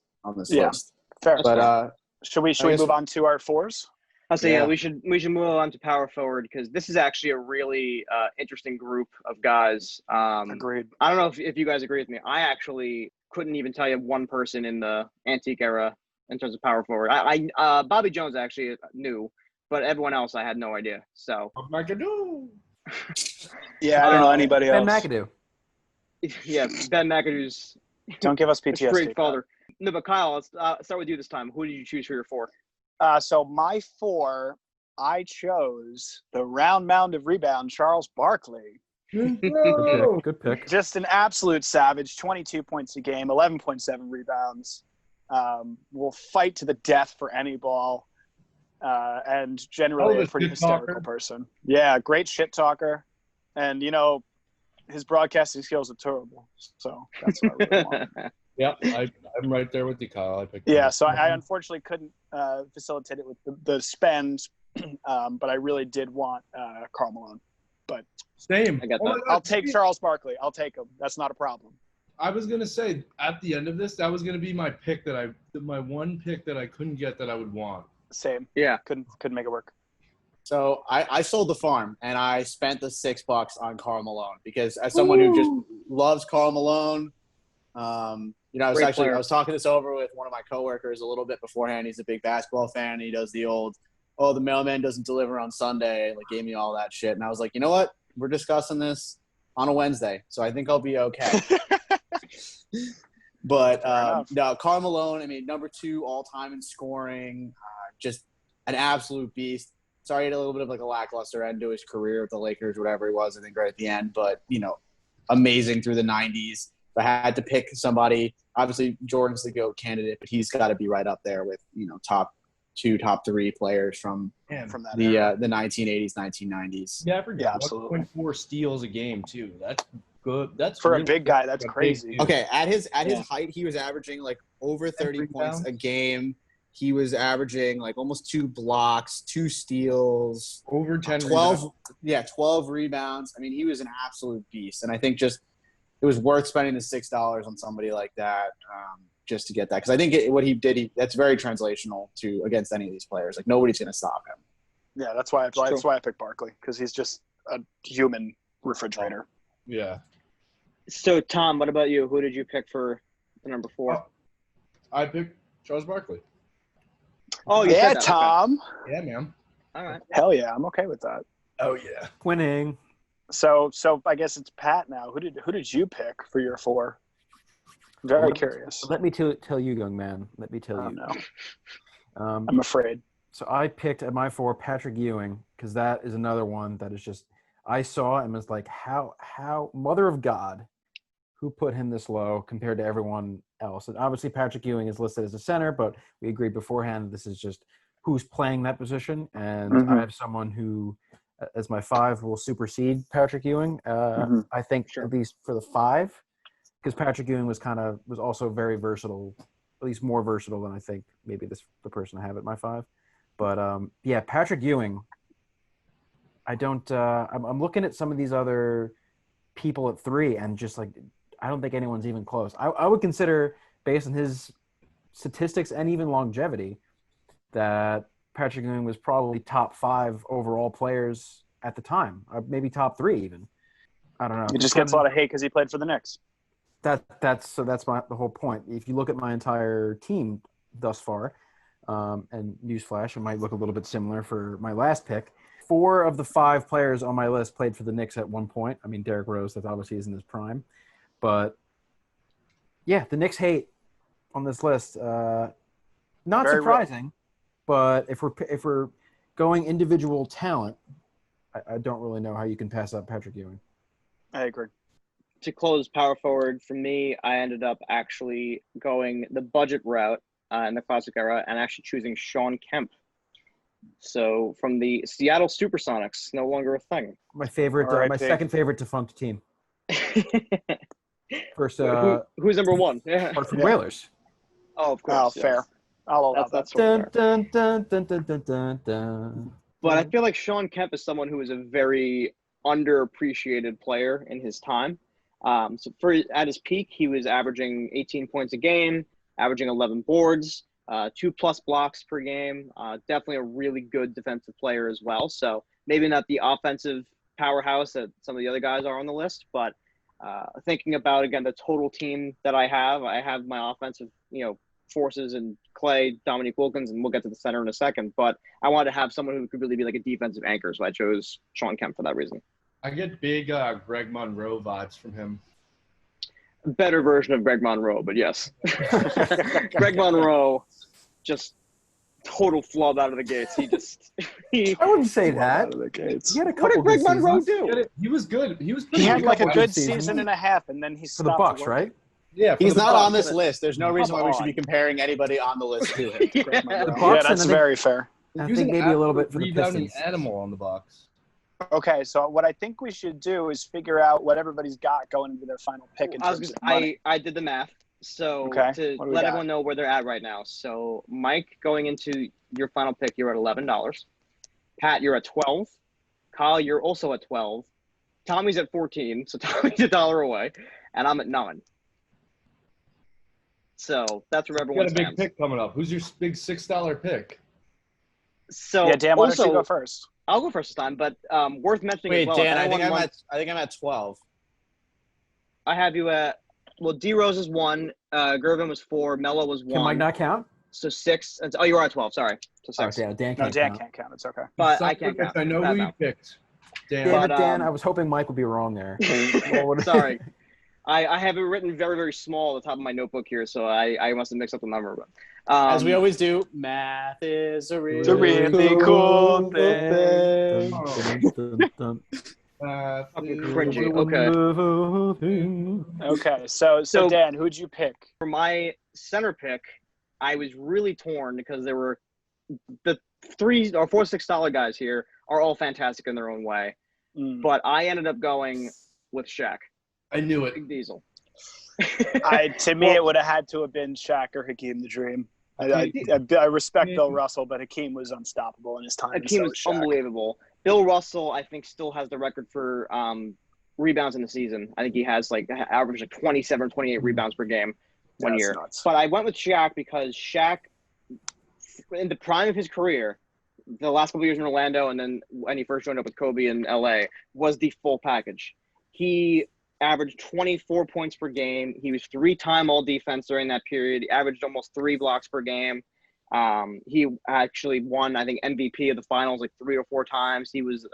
Yeah. list. Fair. But should we guess- move on to our 4s? I'll say Yeah. we should move on to power forward because this is actually a really interesting group of guys. Agreed. I don't know if you guys agree with me. I actually couldn't even tell you one person in the antique era in terms of power forward. I Bobby Jones actually knew, but everyone else I had no idea. So McAdoo. Yeah, I don't know anybody Ben else. McAdoo. yeah, Ben McAdoo's Don't give us PTSD. great father. No, but Kyle, let's start with you this time. Who did you choose for your 4? So my 4, I chose the round mound of rebound, Charles Barkley. Good pick. Just an absolute savage, 22 points a game, 11.7 rebounds. Will fight to the death for any ball. And generally Oh, a pretty the shit talker. hysterical person. Yeah, great shit talker. And, his broadcasting skills are terrible. So that's what I really want. Yep, I'm right there with you, Kyle. I picked Yeah, him. so I unfortunately couldn't facilitate it with the spend but I really did want Karl Malone. But Same. I got Oh my that. God, I'll take Charles Barkley. I'll take him. That's not a problem. I was gonna say at the end of this, that was gonna be my pick my one pick that I couldn't get that I would want. Same. Yeah. Couldn't make it work. So I sold the farm and I spent the $6 on Karl Malone because as someone who just loves Karl Malone, I was talking this over with one of my coworkers a little bit beforehand. He's a big basketball fan. He does the old, the mailman doesn't deliver on Sunday, like gave me all that shit. And I was like, you know what? We're discussing this on a Wednesday, so I think I'll be okay. But no, Karl Malone, I mean, number 2 all time in scoring, just an absolute beast. Sorry, he had a little bit of like a lackluster end to his career with the Lakers, whatever he was, I think right at the end, but amazing through the 90s. If I had to pick somebody, obviously Jordan's the GOAT candidate, but he's got to be right up there with, top 2, top 3 players from that the era. the 1980s, 1990s. Yeah, I forget. Yeah, absolutely. 1.4 steals a game too. That's good. That's For really a big good guy, for that's a big crazy. dude. Okay, at his Yeah. height, he was averaging like over 30 10 points a rebounds. game. He was averaging like almost 2 blocks, 2 steals, Over 10 12 rebounds. 12 rebounds. I mean, he was an absolute beast, and I think just it was worth spending the $6 on somebody like that just to get that, because I think what he did, that's very translational to against any of these players. Like nobody's going to stop him. Yeah, that's why I picked Barkley, because he's just a human refrigerator. Yeah. So, Tom, what about you? Who did you pick for the number 4? I picked Charles Barkley. Oh, you Yeah, said that. Tom. Yeah, man. Okay. All right. Hell yeah, I'm okay with that. Oh yeah. Winning. So I guess it's Pat now. Who did you pick for your 4? Very curious. Let me tell you, young man. Let me tell Oh, you. no. I'm afraid. So I picked at my 4 Patrick Ewing, because that is another one that is just I saw and was like, how Mother of God, who put him this low compared to everyone else? And obviously Patrick Ewing is listed as a center, but we agreed beforehand this is just who's playing that position, and I have someone who, as my 5, will supersede Patrick Ewing. I think at least for the 5, because Patrick Ewing was also very versatile, at least more versatile than I think maybe the person I have at my 5. But Patrick Ewing. I don't. I'm looking at some of these other people at 3, and just like I don't think anyone's even close. I would consider, based on his statistics and even longevity, that Patrick Ewing was probably top 5 overall players at the time, or maybe top 3 even. I don't know. He just gets a lot of hate because he played for the Knicks. That's the whole point. If you look at my entire team thus far, and newsflash, it might look a little bit similar for my last pick. 4 of the 5 players on my list played for the Knicks at one point. I mean, Derrick Rose, that obviously is in his prime, but yeah, the Knicks hate on this list. Not Very surprising, but if we're going individual talent, I don't really know how you can pass up Patrick Ewing. I agree. To close power forward, for me, I ended up actually going the budget route in the classic era and actually choosing Shawn Kemp. So from the Seattle Supersonics, no longer a thing. My favorite, my R.I.P. second favorite defunct team. First, Who's number 1? Yeah. Hartford Whalers. Oh, of course. Oh, yes. fair. I'll allow that. That's totally Dun, fair. dun, dun, dun, dun, dun, dun. But I feel like Shawn Kemp is someone who is a very underappreciated player in his time. So at his peak, he was averaging 18 points a game, averaging 11 boards, 2+ blocks per game. Definitely a really good defensive player as well. So maybe not the offensive powerhouse that some of the other guys are on the list, but thinking about, again, the total team that I have my offensive, forces and Clay, Dominique Wilkins, and we'll get to the center in a second. But I wanted to have someone who could really be like a defensive anchor, so I chose Shawn Kemp for that reason. I get big Greg Monroe vibes from him. Better version of Greg Monroe, but yes. Greg Monroe, just total flub out of the gates. I wouldn't say that. Out of the gates. He had a What couple did Greg good Monroe seasons. do? He was good. He was He pretty had good. like a good seasons. season and a half, and then he For the stopped Bucks, working. right? Yeah, for He's the not Bucks. on this list. There's no reason why we should be on. comparing anybody on the list to him. Yeah. Greg Monroe. The Bucks, Yeah, and that's I think- very fair. I He was think an maybe a little bit absolute for the rebounding Pistons. animal on the Bucks. Okay, so what I think we should do is figure out what everybody's got going into their final pick in terms of money. I did the math. So Okay, to what do we let got? everyone know where they're at right now. So Mike, going into your final pick, you're at $11. Pat, you're at 12. Kyle, you're also at 12. Tommy's at 14, so Tommy's $1 away, and I'm at 9. So that's where You everyone got a big stands. pick coming up. Who's your big $6 pick? So Yeah, Dan, why also, don't you go first? I'll go first this time, but worth mentioning Wait, as well. Dan, I anyone think I'm at 12. I have you at D Rose is 1, Gervin was 4, Mello was 1. Can Mike not count? So 6. Oh, you are at 12. Sorry, so 6. Oh, Dan No, can't Dan count. can't count. It's okay. But I can't count. I know Bad who you mouth. picked. Dan. Damn But, it, Dan. I was hoping Mike would be wrong there. Sorry. I have it written very, very small at the top of my notebook here, so I must have mixed up the number. But, As we always do, math is a really, It's a really cool thing. Fucking cringy. Okay. Okay, so So- Dan, who'd you pick? For my center pick, I was really torn because there were the 3 or 4 $6 guys here are all fantastic in their own way. But I ended up going with Shaq. I knew it. Big Diesel. To me, it would have had to have been Shaq or Hakeem the Dream. I respect Bill Russell, but Hakeem was unstoppable in his time. and Hakeem so was was Shaq. unbelievable. Bill Russell, I think, still has the record for rebounds in the season. I think he has average 27 or 28 rebounds per game one That's year. nuts. But I went with Shaq because Shaq, in the prime of his career, the last couple of years in Orlando, and then when he first joined up with Kobe in LA, was the full package. He averaged 24 points per game. He was 3-time all defense during that period. He averaged almost 3 blocks per game. He actually won, I think, MVP of the finals 3 or 4 times. He was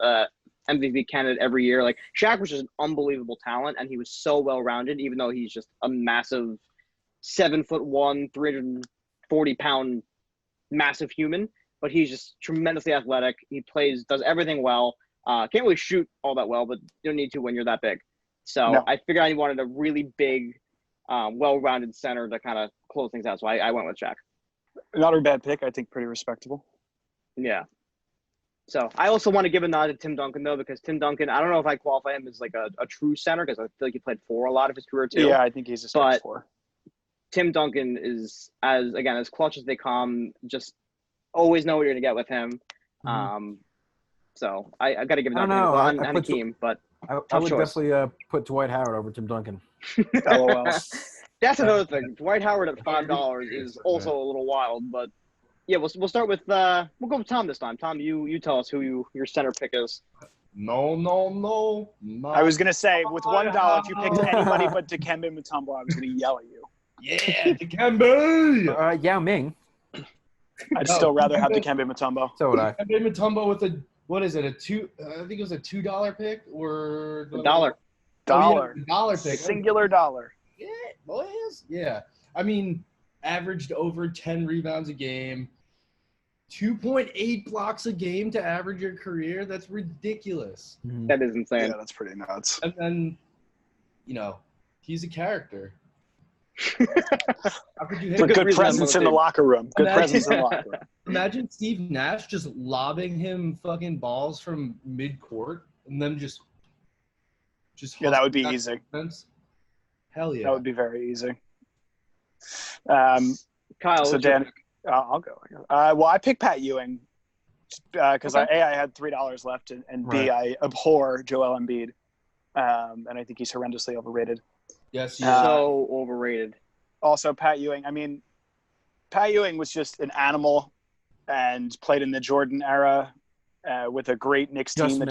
MVP candidate every year. Shaq was just an unbelievable talent, and he was so well-rounded, even though he's just a massive 7'1", 340-pound massive human. But he's just tremendously athletic. He does everything well. Can't really shoot all that well, but you don't need to when you're that big. So No. I figured I wanted a really big, well-rounded center to kind of close things out. So I went with Shaq. Not a bad pick. I think pretty respectable. Yeah. So I also want to give a nod to Tim Duncan, though, because Tim Duncan, I don't know if I qualify him as a true center because I feel like he played 4 a lot of his career, too. Yeah, I think he's a stretch But 4. Tim Duncan is, as clutch as they come, just always know what you're going to get with him. So I got to give a nod to him and Hakeem, but I would choice. definitely put Dwight Howard over Tim Duncan. LOL. That's another thing. Dwight Howard at $5 is also a little wild, but yeah, we'll start with we'll go with Tom this time. Tom, you tell us who your center pick is. No. I was gonna say with $1, if you picked anybody but Dikembe Mutombo, I was gonna yell at you. Yeah, Dikembe. Yao Ming. I'd still rather have Dikembe Mutombo. So would I. Dikembe Mutombo with what is it? I think it was a $2 pick or $1. Dollar. $1 pick. Singular dollar. Yeah, boys. Yeah. I mean, averaged over 10 rebounds a game, 2.8 blocks a game to average your career. That's ridiculous. That is insane. Yeah, that's pretty nuts. And then, he's a character. How could you hate But him? good reason I'm presence on in the the locker room. Good Imagine- presence in the locker room. Imagine Steve Nash just lobbing him fucking balls from mid-court and then just Yeah, that would be hustling easy. defense. Hell yeah. That would be very easy. Kyle, So what's your Dan, pick? I'll go. Well, I picked Pat Ewing because Okay. I had $3 left, and B, I abhor Joel Embiid, and I think he's horrendously overrated. Yes, So overrated. Also, Pat Ewing. I mean, Pat Ewing was just an animal, and played in the Jordan era with a great Knicks team that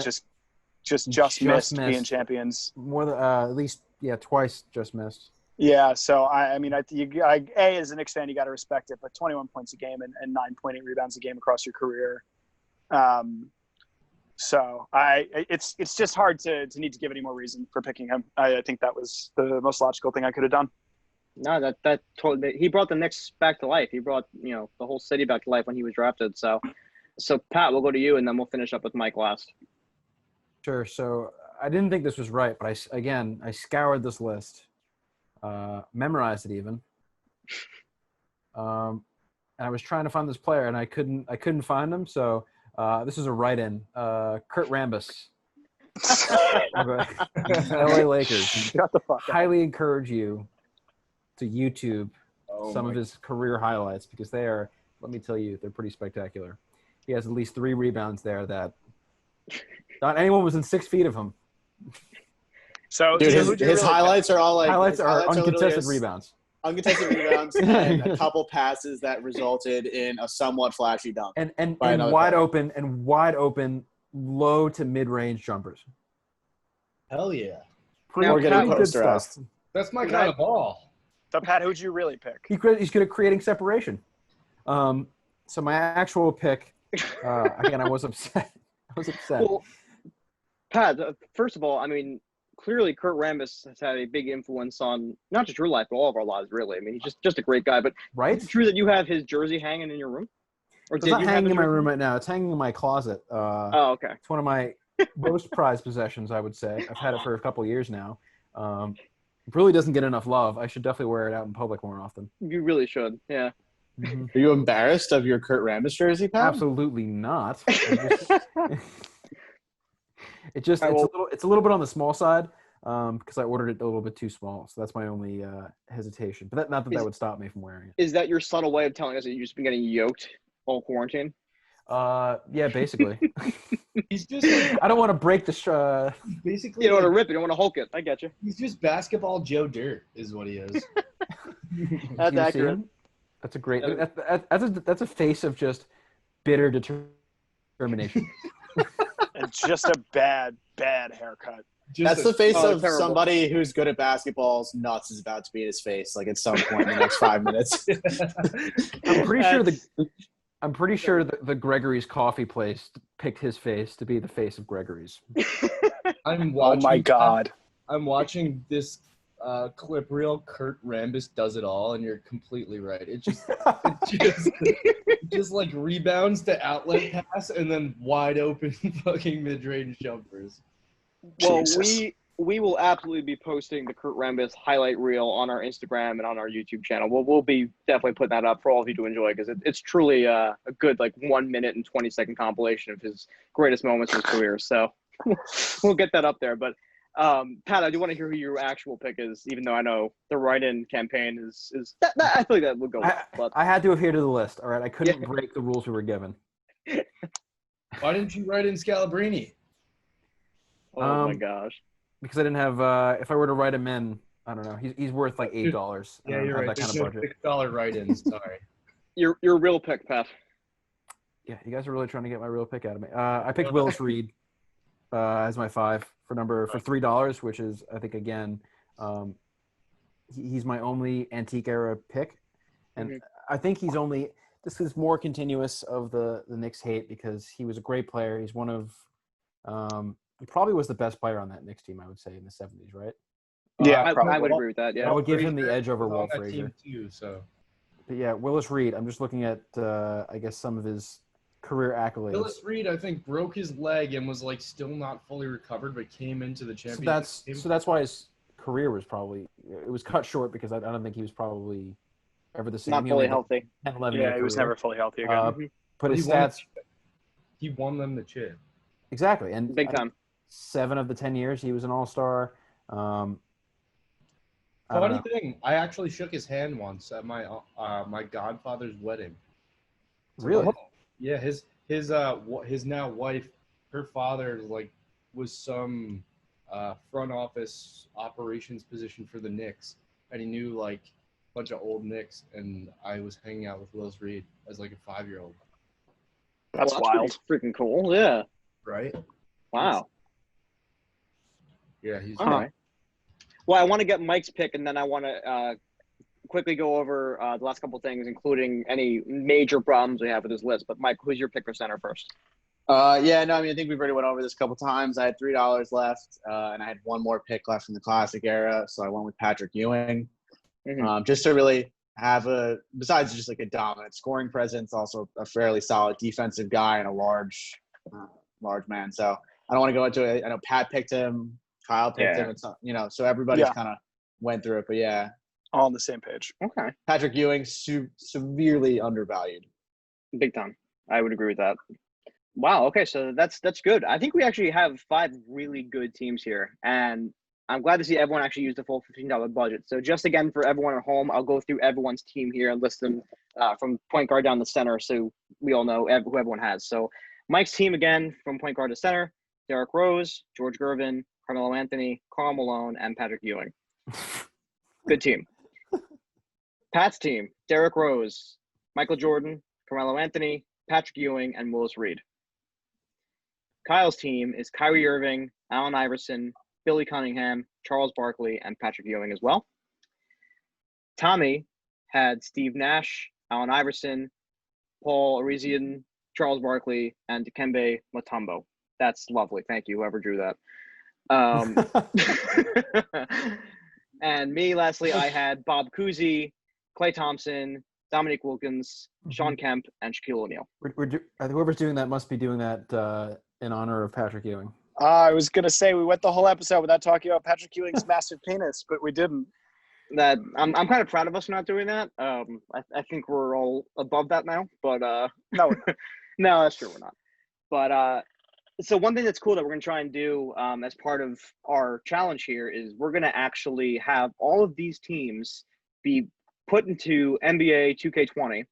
just missed being champions. More than at least twice just missed. Yeah, so I mean, as a Knicks fan, you got to respect it. But 21 points a game and 9.8 rebounds a game across your career. So it's just hard to need to give any more reason for picking him. I think that was the most logical thing I could have done. No, that totally. He brought the Knicks back to life. He brought the whole city back to life when he was drafted. So Pat, we'll go to you, and then we'll finish up with Mike last. Sure. So I didn't think this was right, but I scoured this list, memorized it even, and I was trying to find this player, and I couldn't find him. So this is a write-in. Kurt Rambis, LA Lakers. Shut the fuck up. Highly encourage you to YouTube some of his career highlights because they are, let me tell you, they're pretty spectacular. he has at least 3 rebounds there that not anyone was in 6 feet of him. So, Dude, so his who'd you really highlights are all like Highlights his are literally uncontested just rebounds. uncontested rebounds, and a couple passes that resulted in a somewhat flashy dunk. And by another wide player. open low to mid-range jumpers. Hell yeah. Now, We're getting Pat, good stuff. posterized. That's my kind of ball. So, Pat, who'd you really pick? He's good at creating separation. So my actual pick, again, I was upset. Well, Pat, first of all, I mean, clearly Kurt Rambis has had a big influence on not just your life, but all of our lives, really. I mean, he's just a great guy. But Right? is it true that you have his jersey hanging in your room? Or It's not you have hanging his in my jersey? room right now. It's hanging in my closet. Oh, okay. It's one of my most prized possessions, I would say. I've had it for a couple of years now. It really doesn't get enough love. I should definitely wear it out in public more often. You really should. Yeah. Mhm. Are you embarrassed of your Kurt Rambis jersey, Pat? Absolutely not. It's a little bit on the small side because I ordered it a little bit too small. So that's my only hesitation. But not that that would stop me from wearing it. Is that your subtle way of telling us that you've just been getting yoked all quarantine? Yeah, basically. He's just like, I don't want to break the. basically. You don't want to like, rip it. You don't want to Hulk it. I get you. he's just basketball Joe Dirt, is what he is. That's You see accurate. him? That's a great. That's a face of just bitter determination. And just a bad haircut. That's the face Oh, of terrible. somebody who's good at basketball's nuts is about to be in his face, like at some point in the next 5 minutes. I'm pretty sure the Gregory's coffee place picked his face to be the face of Gregory's. I'm Oh watching. my God. I'm watching this clip reel. Kurt Rambis does it all, and you're completely right. It just like rebounds to outlet pass, and then wide open fucking mid-range jumpers. Well, Jesus. we will absolutely be posting the Kurt Rambis highlight reel on our Instagram and on our YouTube channel. We'll be definitely putting that up for all of you to enjoy because it's truly a good 1 minute and 20-second compilation of his greatest moments of his career. So we'll get that up there. But Pat, I do want to hear who your actual pick is, even though I know the write-in campaign is that I feel like that would go well. But I had to adhere to the list. All right, I couldn't break the rules we were given. Why didn't you write in Scalabrini? oh my gosh. Because I didn't have. If I were to write him in, I don't know. He's worth like $8. I Yeah, don't you're have right. that kind There's of no budget. $6 write-ins. Sorry. Your real pick, Pat. Yeah, you guys are really trying to get my real pick out of me. I picked Willis Reed as my 5 for $3, which is I think again, he's my only antique era pick, and I think he's only. This is more continuous of the Knicks hate because he was a great player. He's one of. He probably was the best player on that Knicks team, I would say, in the 70s, right? Yeah, I would agree with that. I Yeah. would give him the edge over On Walt that Frazier. team too, so. But yeah, Willis Reed. I'm just looking at, I guess, some of his career accolades. Willis Reed, I think, broke his leg and was still not fully recovered, but came into the championship. So that's why his career was probably it was cut short because I don't think he was probably ever the same. Not He fully only had healthy. 10, 11 Yeah, year he was career. never fully healthy again. But his He won stats He won them the chip. exactly, and Big time. 7 of the 10 years he was an All-Star. I don't Funny know. thing, I actually shook his hand once at my godfather's wedding. Really? Yeah, his now wife, her father was some front office operations position for the Knicks, and he knew a bunch of old Knicks, and I was hanging out with Willis Reed as a 5-year-old. That's wild. Pretty freaking cool. Yeah. Right? Wow. Yeah, he's All right. Well, I want to get Mike's pick, and then I want to quickly go over the last couple of things, including any major problems we have with this list. But Mike, who's your pick for center first? I think we've already went over this a couple times. I had $3 left, and I had one more pick left from the Classic era, so I went with Patrick Ewing. Just to really have besides just a dominant scoring presence, also a fairly solid defensive guy and a large man. So I don't want to go into it. I know Pat picked him, Kyle picked him, and so everybody's kind of went through it. But yeah, All on the same page. Okay. Patrick Ewing severely undervalued. Big time. I would agree with that. Wow. Okay. So that's good. I think we actually have 5 really good teams here, and I'm glad to see everyone actually used the full $15 budget. So just again for everyone at home, I'll go through everyone's team here and list them from point guard down the center, so we all know who everyone has. So Mike's team again from point guard to center: Derrick Rose, George Gervin, Carmelo Anthony, Karl Malone, and Patrick Ewing. Good team. Pat's team: Derrick Rose, Michael Jordan, Carmelo Anthony, Patrick Ewing, and Willis Reed. Kyle's team is Kyrie Irving, Allen Iverson, Billy Cunningham, Charles Barkley, and Patrick Ewing as well. Tommy had Steve Nash, Allen Iverson, Paul Arizian, Charles Barkley, and Dikembe Mutombo. That's lovely. Thank you, whoever drew that. And me, lastly, I had Bob Cousy, Klay Thompson, Dominique Wilkins, Sean Kemp, and Shaquille O'Neal. Whoever's doing that must be doing that in honor of Patrick Ewing. I was going to say we went the whole episode without talking about Patrick Ewing's massive penis, but we didn't. That I'm kind of proud of us for not doing that. I think we're all above that now, but No, no, that's true, we're not. But so one thing that's cool that we're going to try and do as part of our challenge here is we're going to actually have all of these teams be put into NBA 2K20,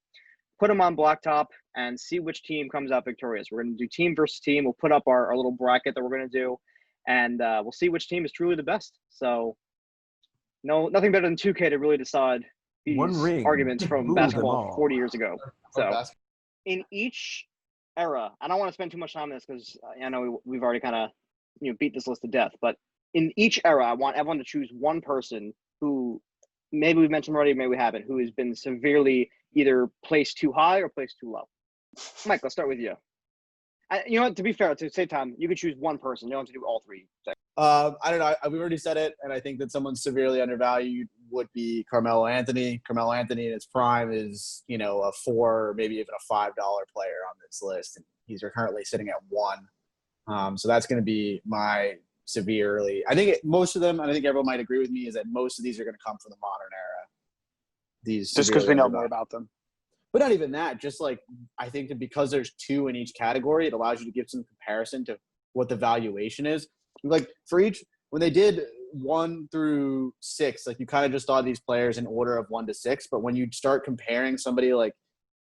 put them on Blacktop, and see which team comes out victorious. We're going to do team versus team. We'll put up our little bracket that we're going to do, and we'll see which team is truly the best. So nothing better than 2K to really decide these arguments from basketball 40 years ago. So in each era, I don't want to spend too much time on this because I know we've already kind of beat this list to death, but in each era, I want everyone to choose one person who maybe we've mentioned already, maybe we haven't, who has been severely either placed too high or placed too low. Mike, let's start with you. You know what? To be fair, to save time, you can choose one person. You don't have to do all three. I don't know. We've already said it, and I think that someone severely undervalued would be Carmelo Anthony. Carmelo Anthony in his prime is, a $4 or maybe even a $5 player on this list, and he's currently sitting at 1. So that's going to be my severely. I think most of them, and I think everyone might agree with me, is that most of these are going to come from the modern era. These just because we know more about them. But not even that. Just like I think that because there's 2 in each category, it allows you to give some comparison to what the valuation is. Like for each, when they did 1 through 6, like you kind of just saw these players in order of 1 to 6. But when you start comparing somebody like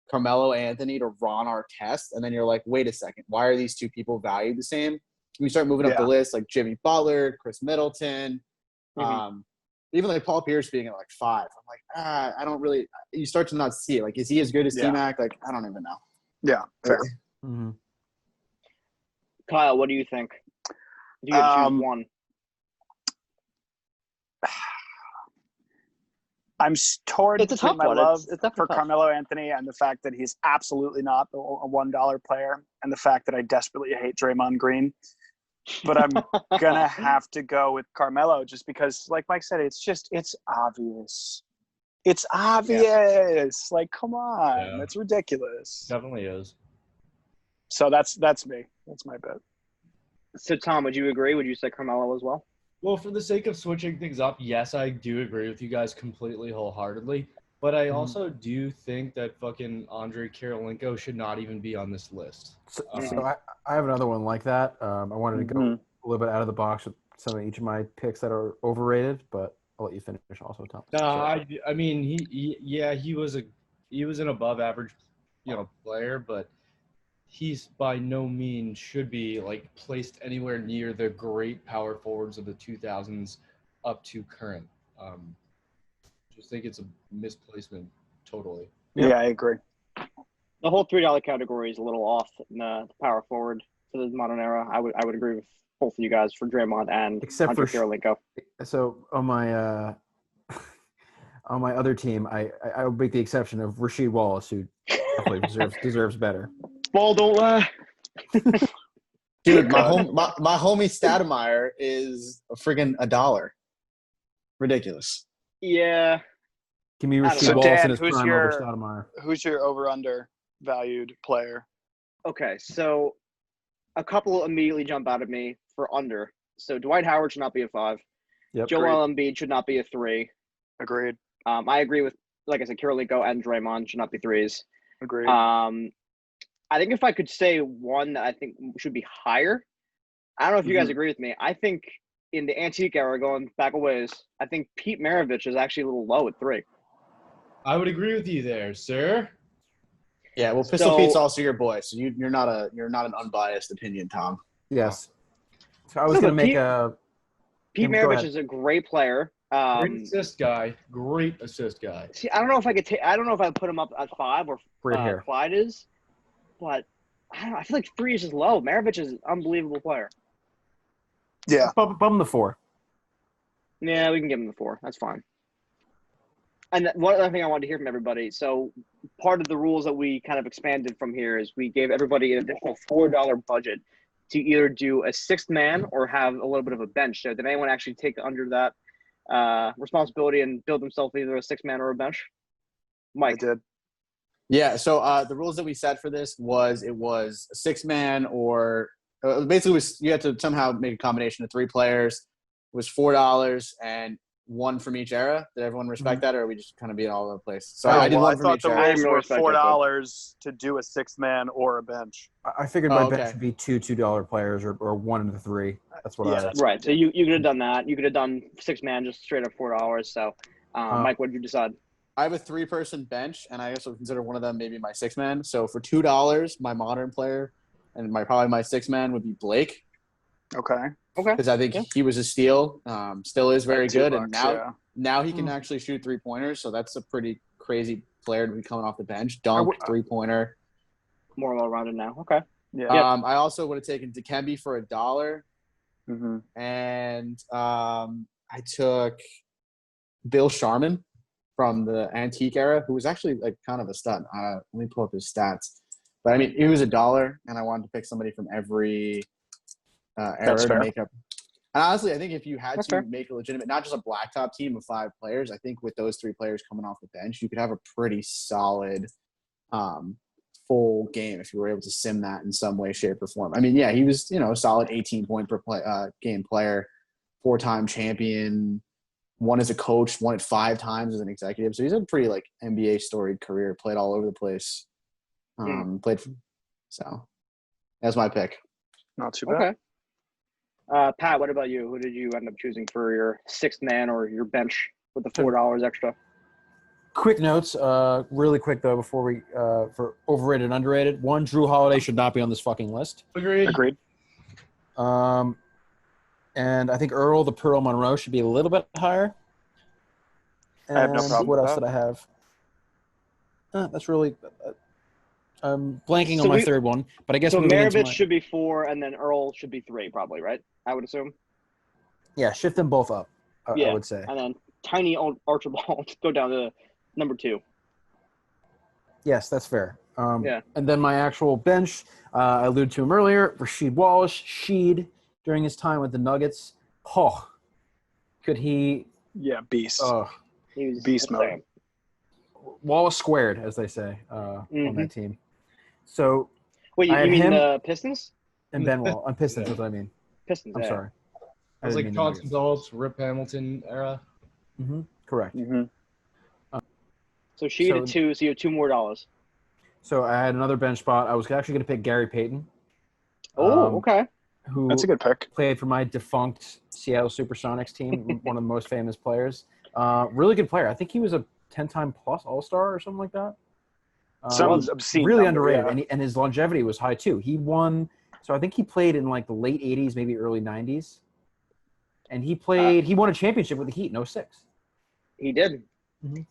Carmelo Anthony to Ron Artest, and then you're like, wait a second, why are these 2 people valued the same? We start moving up the list, like Jimmy Butler, Chris Middleton, even like Paul Pierce being at like 5. I'm like, I don't really. You start to not see it. Like, is he as good as T-Mac? Like, I don't even know. Yeah, fair. Mm-hmm. Kyle, what do you think? Do you have to choose one? I'm torn It's a between tough my one. love It's definitely for tough. Carmelo Anthony and the fact that he's absolutely not a $1 player, and the fact that I desperately hate Draymond Green. But I'm gonna have to go with Carmelo just because, like Mike said, it's obvious. It's obvious. Yeah. Like, come on, it's ridiculous. Definitely is. So that's me. That's my bet. So Tom, would you agree? Would you say Carmelo as well? Well, for the sake of switching things up, yes, I do agree with you guys completely wholeheartedly. But I also do think that fucking Andre Kirilenko should not even be on this list. So I have another one like that. I wanted to go a little bit out of the box with some of each of my picks that are overrated, but I'll let you finish also, Tom. I mean, he was an above average, player, but he's by no means should be like placed anywhere near the great power forwards of the 2000s up to current. Just think it's a misplacement totally. Yeah, I agree. The whole $3 category is a little off in the power forward to the modern era. I would agree with both of you guys for Draymond and Except for Kirilenko. So on my other team, I would make the exception of Rasheed Wallace, who definitely deserves better. Ball don't lie. Dude, my homie Stoudemire is a friggin' $1. Ridiculous. Yeah. Give me Rasheed So Wallace Dan, in his prime over Stoudemire. Who's your over/under valued player? Okay, so a couple immediately jump out at me for under. So Dwight Howard should not be a 5. Yep. Joel Embiid should not be a 3. Agreed. I agree with, like I said, Kirilenko and Draymond should not be 3s. Agreed. I think if I could say one that I think should be higher, I don't know if you guys agree with me. I think in the antique era, going back a ways, I think Pete Maravich is actually a little low at 3. I would agree with you there, sir. Yeah, well, Pistol So- Pete's also your boy, so you're not an unbiased opinion, Tom. Yes. So I was No, going to but make Pete- a. Pete Go Maravich ahead. is a great player. Great assist guy. Great assist guy. See, I don't know if I could I don't know if I'd put him up at 5 or Right here. Clyde is, but I don't know. I feel like 3 is just low. Maravich is an unbelievable player. Yeah. Bump him to 4. Yeah, we can give him the 4. That's fine. And one other thing I wanted to hear from everybody. So part of the rules that we kind of expanded from here is we gave everybody an additional $4 budget to either do a 6th man or have a little bit of a bench. So did anyone actually take under that responsibility and build themselves either a 6th man or a bench? I Mike. did. Yeah, so the rules that we set for this was a 6-man or basically you had to somehow make a combination of 3 players. It was $4 and 1 from each era. Did everyone respect that, or are we just kind of being all over the place? So I did 1 from thought each the era. I rules didn't were respect that, $4 to do a 6th man or a bench. I figured my Oh, bench okay. would be two $2 players or 1 of the 3. That's what Yeah, I. that's Right. So you could have done that. You could have done 6 man just straight up $4. So Mike, what did you decide? I have a 3-person bench, and I also consider one of them maybe my 6-man. So for $2, my modern player and probably my 6-man would be Blake, Okay. because I think he was a steal. Still is very At good, $2, and now he can actually shoot 3-pointers. So that's a pretty crazy player to be coming off the bench. Dunk, 3-pointer. More well-rounded now. Okay. Yeah. I also would have taken Dikembe for $1, Mm-hmm. and I took Bill Sharman from the antique era, who was actually like kind of a stud. Let me pull up his stats. But I mean, he was $1, and I wanted to pick somebody from every era to make up. And honestly, I think if you had to make a legitimate, not just a blacktop team of 5 players, I think with those 3 players coming off the bench, you could have a pretty solid full game if you were able to sim that in some way, shape, or form. I mean, yeah, he was, a solid 18-point per game player, 4-time champion, won as a coach, won it 5 times as an executive. So he's a pretty NBA storied career, played all over the place. So that's my pick. Not too bad. Okay. Pat, what about you? Who did you end up choosing for your 6th man or your bench with the $4 extra? Quick notes, really quick though, before we for overrated and underrated. 1, Drew Holiday should not be on this fucking list. Agreed. And I think Earl the Pearl Monroe should be a little bit higher. And I have no problem what with else that. did I have? That's really. I'm blanking So on my we- 3rd one, but I guess So moving into Maravich my, should be 4, and then Earl should be 3, probably, right? I would assume. shift them both up. I would say. And then tiny old Archibald go down to number 2. Yes, that's fair. Yeah. And then my actual bench, I alluded to him earlier, Rasheed Wallace, Sheed, during his time with the Nuggets. Oh, could he? Yeah, beast. He was Beast mode. insane. Wallace squared, as they say, on that team. So, Wait, I you had mean him- the Pistons? and Ben Wall, on Pistons, that's what I mean. Pistons. I'm yeah. sorry. It was I like didn't mean Chauncey Billups, Rip Hamilton era. Correct. Mm-hmm. So she did 2, so you have $2 more. So I had another bench spot. I was actually going to pick Gary Payton. Oh, okay. Who That's a good pick. played for my defunct Seattle Supersonics team, one of the most famous players. Really good player. I think he was a 10-time plus All-Star or something like that. Sounds obscene. Really number, underrated, yeah. and his longevity was high too. He won. So I think he played in the late '80s, maybe early '90s, and he played. He won a championship with the Heat in 06. He did. Mhm.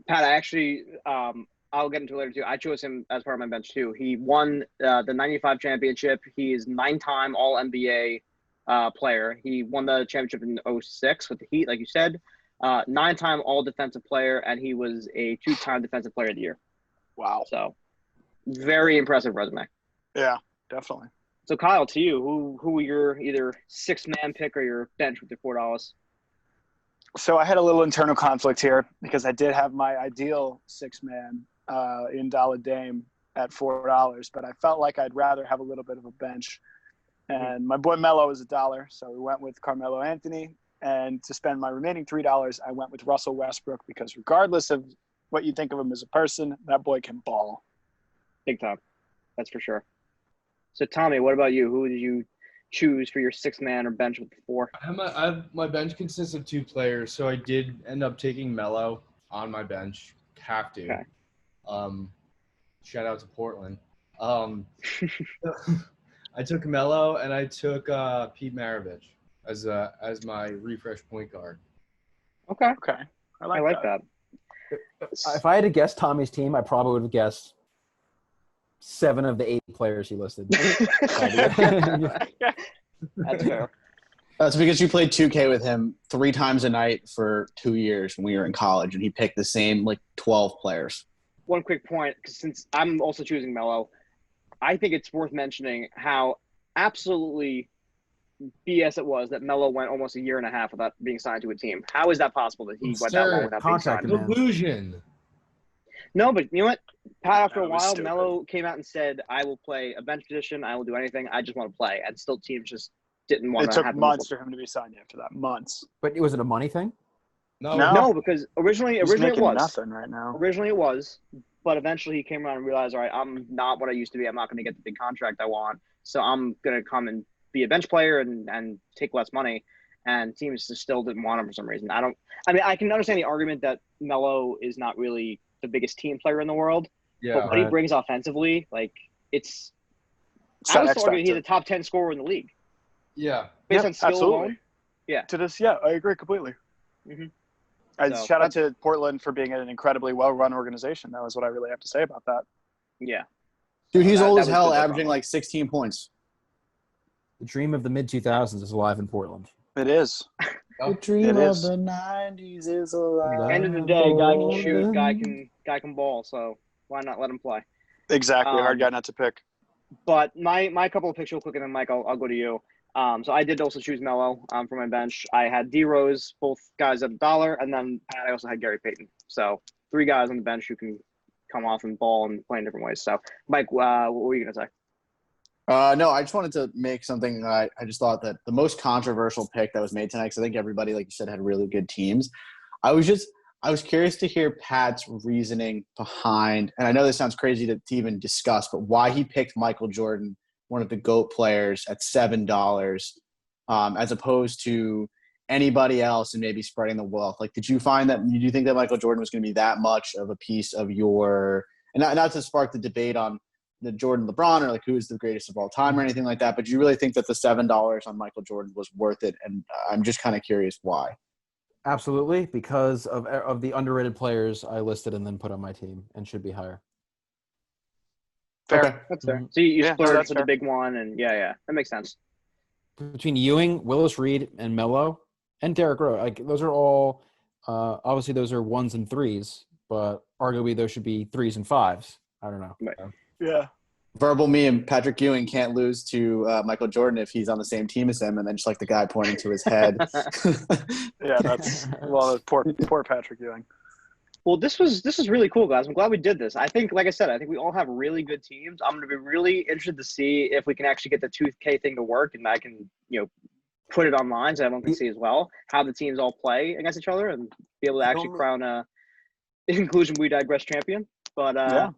Pat, I actually, I'll get into it later too. I chose him as part of my bench too. He won the '95 championship. He is 9-time All NBA player. He won the championship in 06 with the Heat, like you said. 9-time All Defensive Player, and he was a 2-time Defensive Player of the Year. Wow. So, very impressive resume. Yeah, definitely. So, Kyle, to you, who were your either 6-man pick or your bench with your $4? So I had a little internal conflict here because I did have my ideal 6-man in Dollar Dame at $4, but I felt like I'd rather have a little bit of a bench. And my boy Melo is $1, so we went with Carmelo Anthony. And to spend my remaining $3, I went with Russell Westbrook because regardless of what you think of him as a person, that boy can ball. Big time. That's for sure. So, Tommy, what about you? Who did you choose for your 6-man or bench with the 4? My bench consists of 2 players, so I did end up taking Melo on my bench. Have to. Okay. Shout out to Portland. I took Melo and I took Pete Maravich as my refresh point guard. Okay. I I like like that. that. If I had to guess Tommy's team, I probably would have guessed 7 of the 8 players he listed. That's fair. That's because you played 2K with him 3 times a night for 2 years when we were in college, and he picked the same 12 players. One quick point, because since I'm also choosing Melo, I think it's worth mentioning how absolutely BS it was that Melo went almost a year and a half without being signed to a team. How is that possible that he went that long without being Contract signed? demand. Illusion. No, but you know what? Pat, after That a was while, stupid. Melo came out and said, I will play a bench position. I will do anything. I just want to play. And still teams just didn't want It to took have him. months for him to be signed after that. Months. But was it a money thing? No. No, because originally He's it making was. nothing right now. Originally it was. But eventually he came around and realized, all right, I'm not what I used to be. I'm not going to get the big contract I want. So I'm going to come and be a bench player and take less money. And teams just still didn't want him for some reason. I can understand the argument that Melo is not really the biggest team player in the world. Yeah. But what he Right. brings offensively, it's It's I that would X still argue he's factor. a top 10 scorer in the league Yeah. based Yeah, on skill absolutely. alone. Yeah. To this, yeah, I agree completely. Mhm. And shout out to Portland for being an incredibly well-run organization. That was what I really have to say about that. Yeah. Dude, he's That- old that as was hell, good, no averaging problem. 16 points. The dream of the mid-2000s is alive in Portland. It is. The dream It of is. the 90s is alive. End of the day, guy can shoot, guy can ball. So why not let him play? Exactly. Hard guy not to pick. But my couple of picks real quick, and then Mike, I'll go to you. So I did also choose Melo for my bench. I had D Rose, both guys at $1, and then I also had Gary Payton. So 3 guys on the bench who can come off and ball and play in different ways. So Mike, what were you gonna say? No, I just wanted to make something. I just thought that the most controversial pick that was made tonight, because I think everybody, like you said, had really good teams. I was curious to hear Pat's reasoning behind, and I know this sounds crazy to even discuss, but why he picked Michael Jordan, one of the GOAT players, at $7, as opposed to anybody else, and maybe spreading the wealth. Like, did you find that? Did you think that Michael Jordan was going to be that much of a piece of your? And not to spark the debate on the Jordan LeBron or like who is the greatest of all time or anything like that, but do you really think that the $7 on Michael Jordan was worth it? And I'm just kind of curious why. Absolutely, because of the underrated players I listed and then put on my team and should be higher. Fair. Okay. That's fair. Mhm. So you Yeah, no, splurged that's for fair. the big one, and yeah, that makes sense. Between Ewing, Willis Reed, and Melo, and Derrick Rose, like those are all obviously those are 1s and 3s, but arguably those should be 3s and 5s. I don't know. Yeah. Verbal meme, Patrick Ewing can't lose to Michael Jordan if he's on the same team as him, and then just like the guy pointing to his head. Yeah, that's poor Patrick Ewing. Well, this was really cool, guys. I'm glad we did this. I think, like I said, I think we all have really good teams. I'm going to be really interested to see if we can actually get the 2K thing to work, and I can, put it online so everyone can see as well how the teams all play against each other and be able to actually crown a inclusion we digress champion. But Yeah.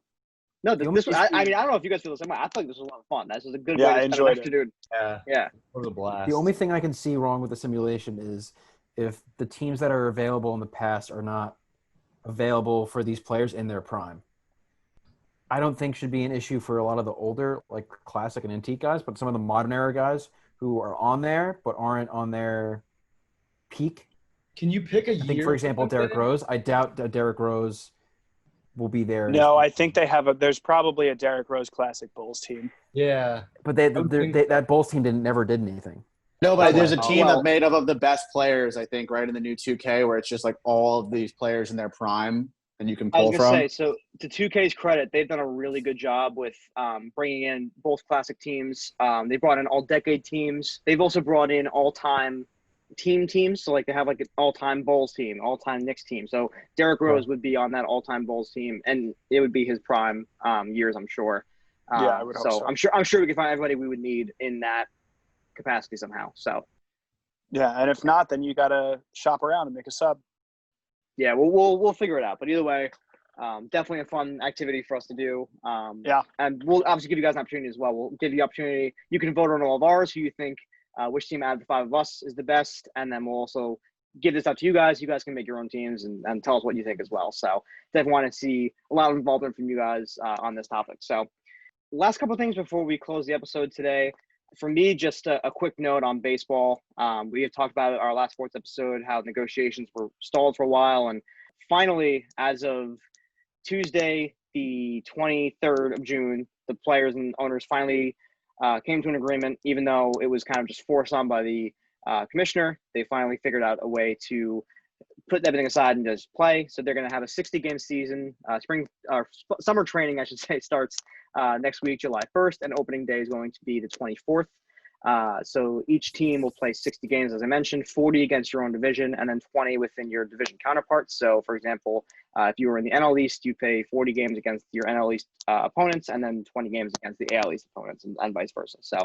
no, The this only- I don't know if you guys feel the same way. I feel like this was a lot of fun. This was a good Yeah, way I to spend an enjoyed it. afternoon. Yeah. Yeah. It was a blast. The only thing I can see wrong with the simulation is if the teams that are available in the past are not available for these players in their prime. I don't think should be an issue for a lot of the older, like classic and antique guys, but some of the modern era guys who are on there but aren't on their peak. Can you pick a year? I think, for example, something? Derrick Rose. I doubt that Derrick Rose will be there. No, I think there's probably a Derrick Rose Classic Bulls team. Yeah. But would think so. that Bulls team never did anything. No, but there's a Well- team that's made up of the best players, I think, right in the new 2K, where it's just like all of these players in their prime, and you can I was pull gonna from. say, so to 2K's credit, they've done a really good job with bringing in both classic teams. They brought in all-decade teams. They've also brought in all-time teams. So like they have like an all-time Bulls team, all-time Knicks team. So Derrick Rose would be on that all-time Bulls team, and it would be his prime years, I'm sure. Yeah, I would hope so. I'm sure we could find everybody we would need in that capacity somehow. So Yeah, and if not, then you gotta shop around and make a sub. yeah, we'll figure it out. But either way, definitely a fun activity for us to do. Yeah. And we'll obviously give you guys an opportunity as well. We'll give you the opportunity. You can vote on all of ours, who you think, which team out of the 5 of us is the best. And then we'll also give this out to you guys. You guys can make your own teams and tell us what you think as well. So definitely want to see a lot of involvement from you guys on this topic. So last couple of things before we close the episode today. For me, just a quick note on baseball. We had talked about it our last sports episode, how negotiations were stalled for a while. And finally, as of Tuesday, the 23rd of June, the players and owners finally came to an agreement, even though it was kind of just forced on by the commissioner. They finally figured out a way to put everything aside and just play. So they're going to have a 60-game season. Summer training, I should say, starts next week, July 1st, and opening day is going to be the 24th. So each team will play 60 games, as I mentioned, 40 against your own division, and then 20 within your division counterparts. So, for example, if you were in the NL East, you play 40 games against your NL East opponents, and then 20 games against the AL East opponents, and vice versa. So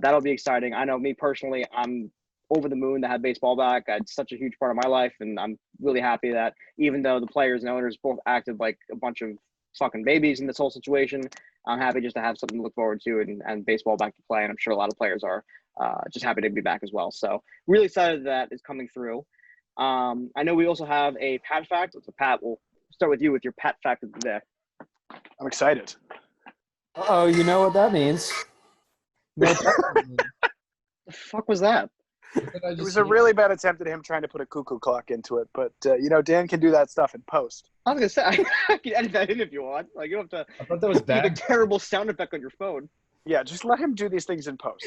that'll be exciting. I know me personally, I'm over the moon to have baseball back. It's such a huge part of my life, and I'm really happy that even though the players and owners both acted like a bunch of fucking babies in this whole situation, I'm happy just to have something to look forward to and baseball back to play. And I'm sure a lot of players are just happy to be back as well. So really excited that is coming through. I know we also have a Pat fact. So Pat, we'll start with you with your Pat fact of the day. I'm excited. Oh, you know what that means. No, The fuck was that? It was a really bad attempt at him trying to put a cuckoo clock into it, but Dan can do that stuff in post. I was gonna say I can edit that in if you want. Like, you don't have to. I thought that was do the bad. terrible sound effect on your phone. Yeah, just let him do these things in post.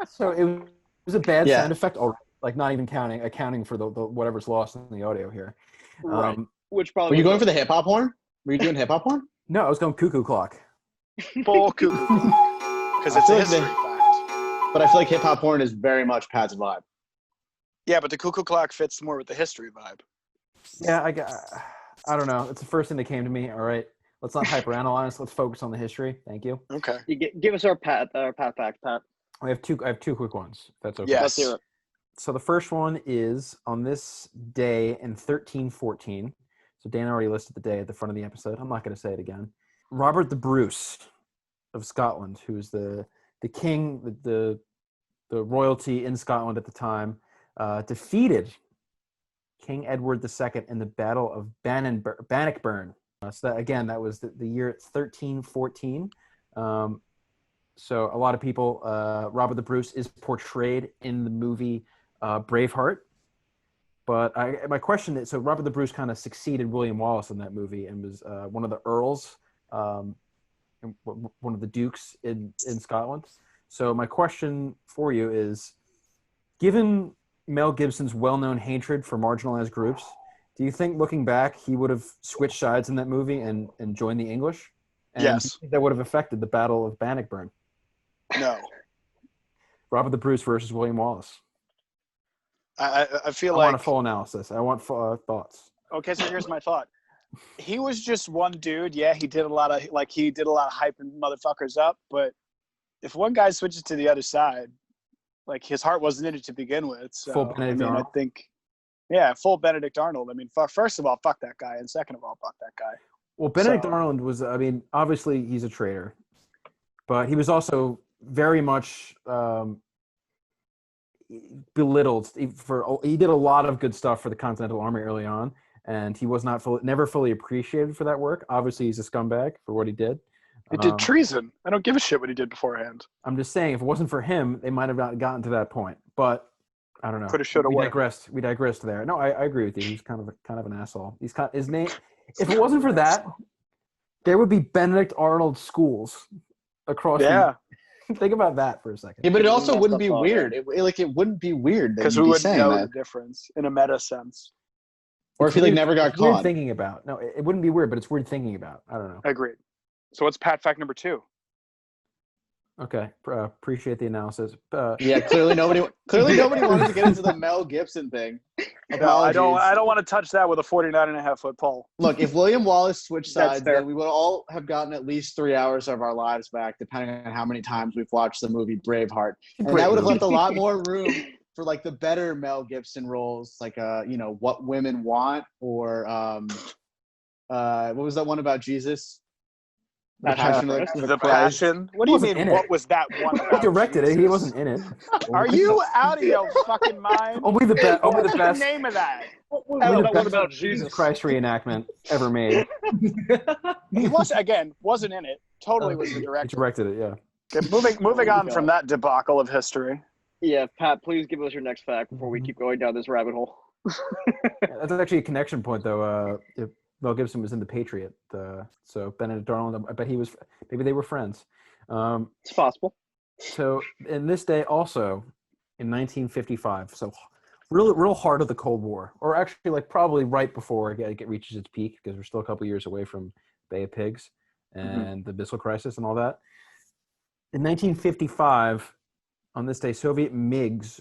So it was a bad Yeah. sound effect, or like not even accounting for the whatever's lost in the audio here. Right. Which probably Were you going for the hip hop horn? Were you doing hip hop horn? No, I was going cuckoo clock. Full cuckoo clock. Because it's a I feel like history they- fact. But I feel like hip hop horn is very much Pat's vibe. Yeah, but the cuckoo clock fits more with the history vibe. Yeah, I don't know. It's the first thing that came to me. All right, let's not hyperanalyze. Let's focus on the history. Thank you. Okay. You give us our Pat fact, Pat. I have two quick ones. If that's okay. Yes. Let's hear it. So the first one is on this day in 1314. So Dan already listed the day at the front of the episode. I'm not going to say it again. Robert the Bruce of Scotland, who's the king, the royalty in Scotland at the time, defeated King Edward II in the Battle of Bannockburn. That was the year 1314. So a lot of people, Robert the Bruce is portrayed in the movie Braveheart. But my question is, so Robert the Bruce kind of succeeded William Wallace in that movie and was one of the earls, and one of the dukes in Scotland. So my question for you is, given Mel Gibson's well-known hatred for marginalized groups, do you think, looking back, he would have switched sides in that movie and joined the English? And Yes. do you think that would have affected the Battle of Bannockburn? No. Robert the Bruce versus William Wallace. I feel I like want a full analysis. I want thoughts. Okay, so here's my thought. He was just one dude. Yeah, he did a lot of hyping motherfuckers up, but if one guy switches to the other side, like, his heart wasn't in it to begin with. So Full Benedict Arnold. I think, yeah, full Benedict Arnold. I mean, first of all, fuck that guy, and second of all, fuck that guy. Well, Benedict So- Arnold was, obviously he's a traitor, but he was also very much belittled. He did a lot of good stuff for the Continental Army early on, and he was never fully appreciated for that work. Obviously, he's a scumbag for what he did. He did treason. I don't give a shit what he did beforehand. I'm just saying, if it wasn't for him, they might have not gotten to that point. But I don't know. Coulda, shoulda, We woulda. digressed. We digressed there. No, I agree with you. He's kind of an asshole. His name. If it wasn't for that, there would be Benedict Arnold schools across. Yeah, Think about that for a second. Yeah, but it also That's wouldn't the be thought, weird. It wouldn't be weird that because you'd we be wouldn't saying know that. the difference in a meta sense. Or if he It's never got it's weird caught. thinking about. No, it wouldn't be weird, but it's weird thinking about. I don't know. Agreed. So what's Pat fact number 2? Okay, appreciate the analysis. Yeah, clearly nobody wanted to get into the Mel Gibson thing. No, I don't Apologies. want to touch that with a 49.5-foot pole. Look, if William Wallace switched That's sides, fair. then we would all have gotten at least 3 hours of our lives back, depending on how many times we've watched the movie Braveheart. And Great that would have movie. left a lot more room for like the better Mel Gibson roles, like What Women Want, or what was that one about Jesus? Passion for the The prize. passion. What do you Wasn't mean? in it. What was that one He about? directed it. He Jesus. wasn't in it. Are you out of your fucking mind? Only the best. Only the What's best. the name of that? Only the What best about Jesus Jesus? Christ reenactment ever made. He wasn't in it. Totally was the He director. directed it. Yeah. Okay, moving on from that debacle of history. Yeah, Pat, please give us your next fact before we keep going down this rabbit hole. That's actually a connection point, though. If Mel Gibson was in The Patriot, so Benedict Arnold. I bet he was. Maybe they were friends. It's possible. So, in this day, also in 1955, so real heart of the Cold War, or actually, like probably right before it reaches its peak, because we're still a couple years away from Bay of Pigs and the Missile Crisis and all that. In 1955, on this day, Soviet MiGs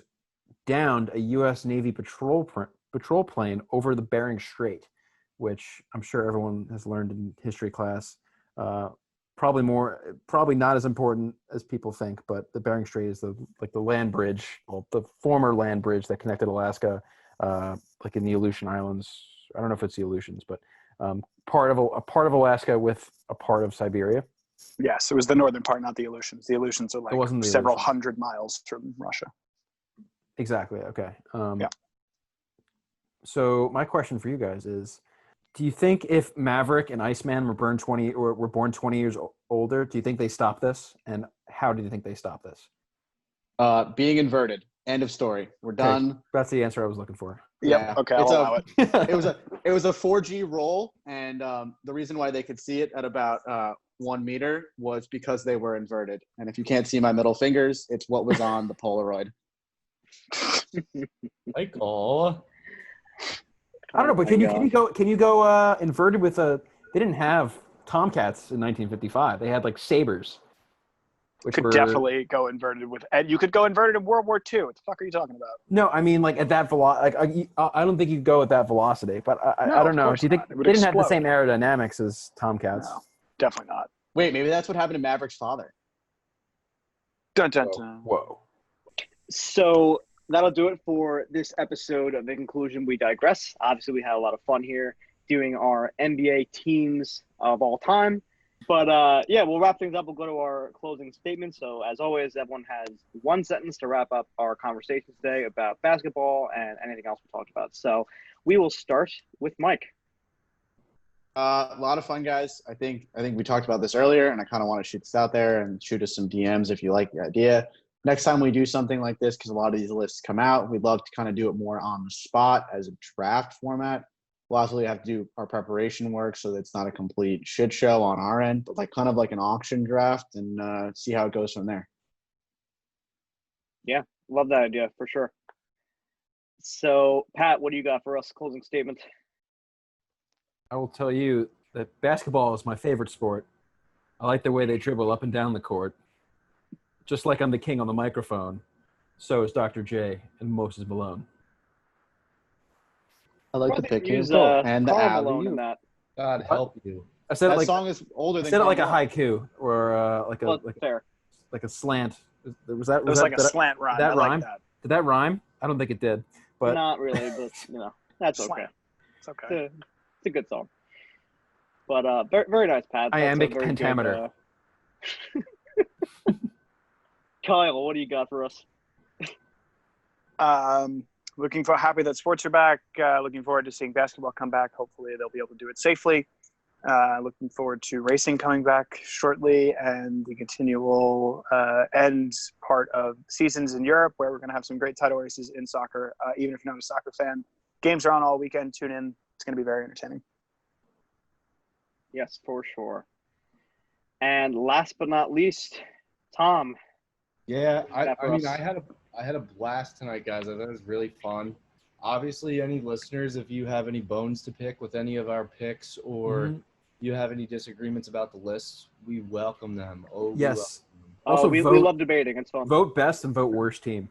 downed a U.S. Navy patrol plane over the Bering Strait, which I'm sure everyone has learned in history class. Probably not as important as people think, but the Bering Strait is the land bridge, the former land bridge that connected Alaska, like in the Aleutian Islands. I don't know if it's the Aleutians, but part of Alaska with a part of Siberia. Yes, it was the northern part, not the Aleutians. The Aleutians are like several hundred miles from Russia. Exactly. Okay. Yeah. So my question for you guys is, do you think if Maverick and Iceman were born 20 years older, do you think they stop this? And how do you think they stop this? Being inverted. End of story. We're done. Okay. That's the answer I was looking for. Yep. Yeah. Okay, I'll allow it. It was a 4G roll, and the reason why they could see it at about 1 meter was because they were inverted. And if you can't see my middle fingers, it's what was on the Polaroid. Michael. I don't know, but can you go inverted with a? They didn't have Tomcats in 1955. They had like sabers. Which Could definitely go inverted with, and you could go inverted in World War II. What the fuck are you talking about? No, I mean like at that velocity. I don't think you go at that velocity, but I don't know. Do you think they didn't have the same aerodynamics as Tomcats? No, definitely not. Wait, maybe that's what happened to Maverick's father. Dun dun dun. Whoa. So that'll do it for this episode of The Conclusion We Digress. Obviously, we had a lot of fun here doing our NBA teams of all time. But, yeah, we'll wrap things up. We'll go to our closing statements. So, as always, everyone has one sentence to wrap up our conversation today about basketball and anything else we talked about. So, we will start with Mike. A lot of fun, guys. I think we talked about this earlier, and I kind of want to shoot this out there and shoot us some DMs if you like the idea. Next time we do something like this, because a lot of these lists come out, we'd love to kind of do it more on the spot as a draft format. We'll absolutely have to do our preparation work so that it's not a complete shit show on our end, but like kind of like an auction draft and see how it goes from there. Yeah, love that idea for sure. So, Pat, what do you got for us? Closing statement. I will tell you that basketball is my favorite sport. I like the way they dribble up and down the court. Just like I'm the king on the microphone, so is Dr. J and Moses Malone. I like the pick and the Karl Malone alley. in that. God help you. I said That it like song is older I than said it like a Karl Malone. haiku or Fair. like a slant. Was that? It was like a slant rhyme. Did that I rhyme? like that. Did that rhyme? I don't think it did. But Not really, but that's okay. Slant. It's okay. It's a good song. But very, very nice, Pat. That's iambic a very pentameter. Kyle, what do you got for us? Happy that sports are back. Looking forward to seeing basketball come back. Hopefully they'll be able to do it safely. Looking forward to racing coming back shortly and the continual end part of seasons in Europe, where we're going to have some great title races in soccer. Even if you're not a soccer fan, games are on all weekend. Tune in. It's going to be very entertaining. Yes, for sure. And last but not least, Tom. Yeah, I mean, us. I had a blast tonight, guys. I thought it was really fun. Obviously, any listeners, if you have any bones to pick with any of our picks or you have any disagreements about the lists, we welcome them. yes. Also, we vote, love debating. It's fun. Vote best and vote worst team.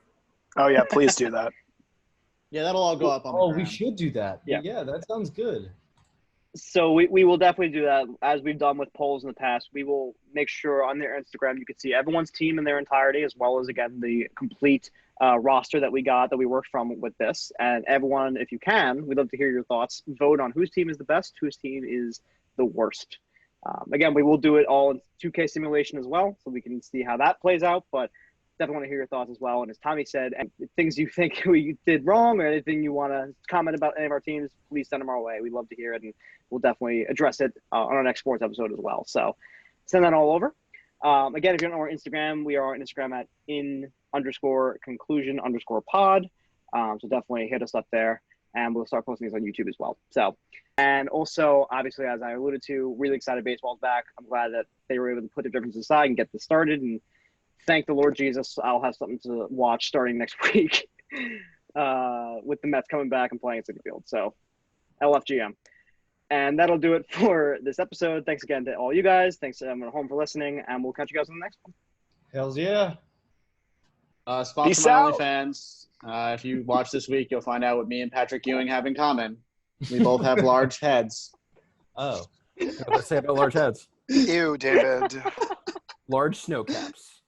Oh yeah, please do that. Yeah, that'll all go up on the Oh, ground. we should do that. Yeah. Yeah, that sounds good. So we will definitely do that, as we've done with polls in the past. We will make sure on their Instagram you can see everyone's team in their entirety, as well as, again, the complete roster that we worked from with this. And everyone, if you can, we'd love to hear your thoughts. Vote on whose team is the best, whose team is the worst. Again, we will do it all in 2K simulation as well, so we can see how that plays out. But definitely want to hear your thoughts as well. And as Tommy said, things you think we did wrong or anything you want to comment about any of our teams, please send them our way. We'd love to hear it, and we'll definitely address it on our next sports episode as well. So send that all over. Again, if you don't know our Instagram, we are on Instagram at in_conclusion_pod. So definitely hit us up there, and we'll start posting these on YouTube as well. So, and also, obviously, as I alluded to, really excited baseball's back. I'm glad that they were able to put their differences aside and get this started. And thank the Lord Jesus, I'll have something to watch starting next week with the Mets coming back and playing at Citi Field. So, LFGM. And that'll do it for this episode. Thanks again to all you guys. Thanks to everyone at home for listening, and we'll catch you guys on the next one. Hells yeah. Sponsor Peace my out. OnlyFans. If you watch this week, you'll find out what me and Patrick Ewing have in common. We both have large heads. Oh. Let's say about large heads. Ew, David. Large snow caps.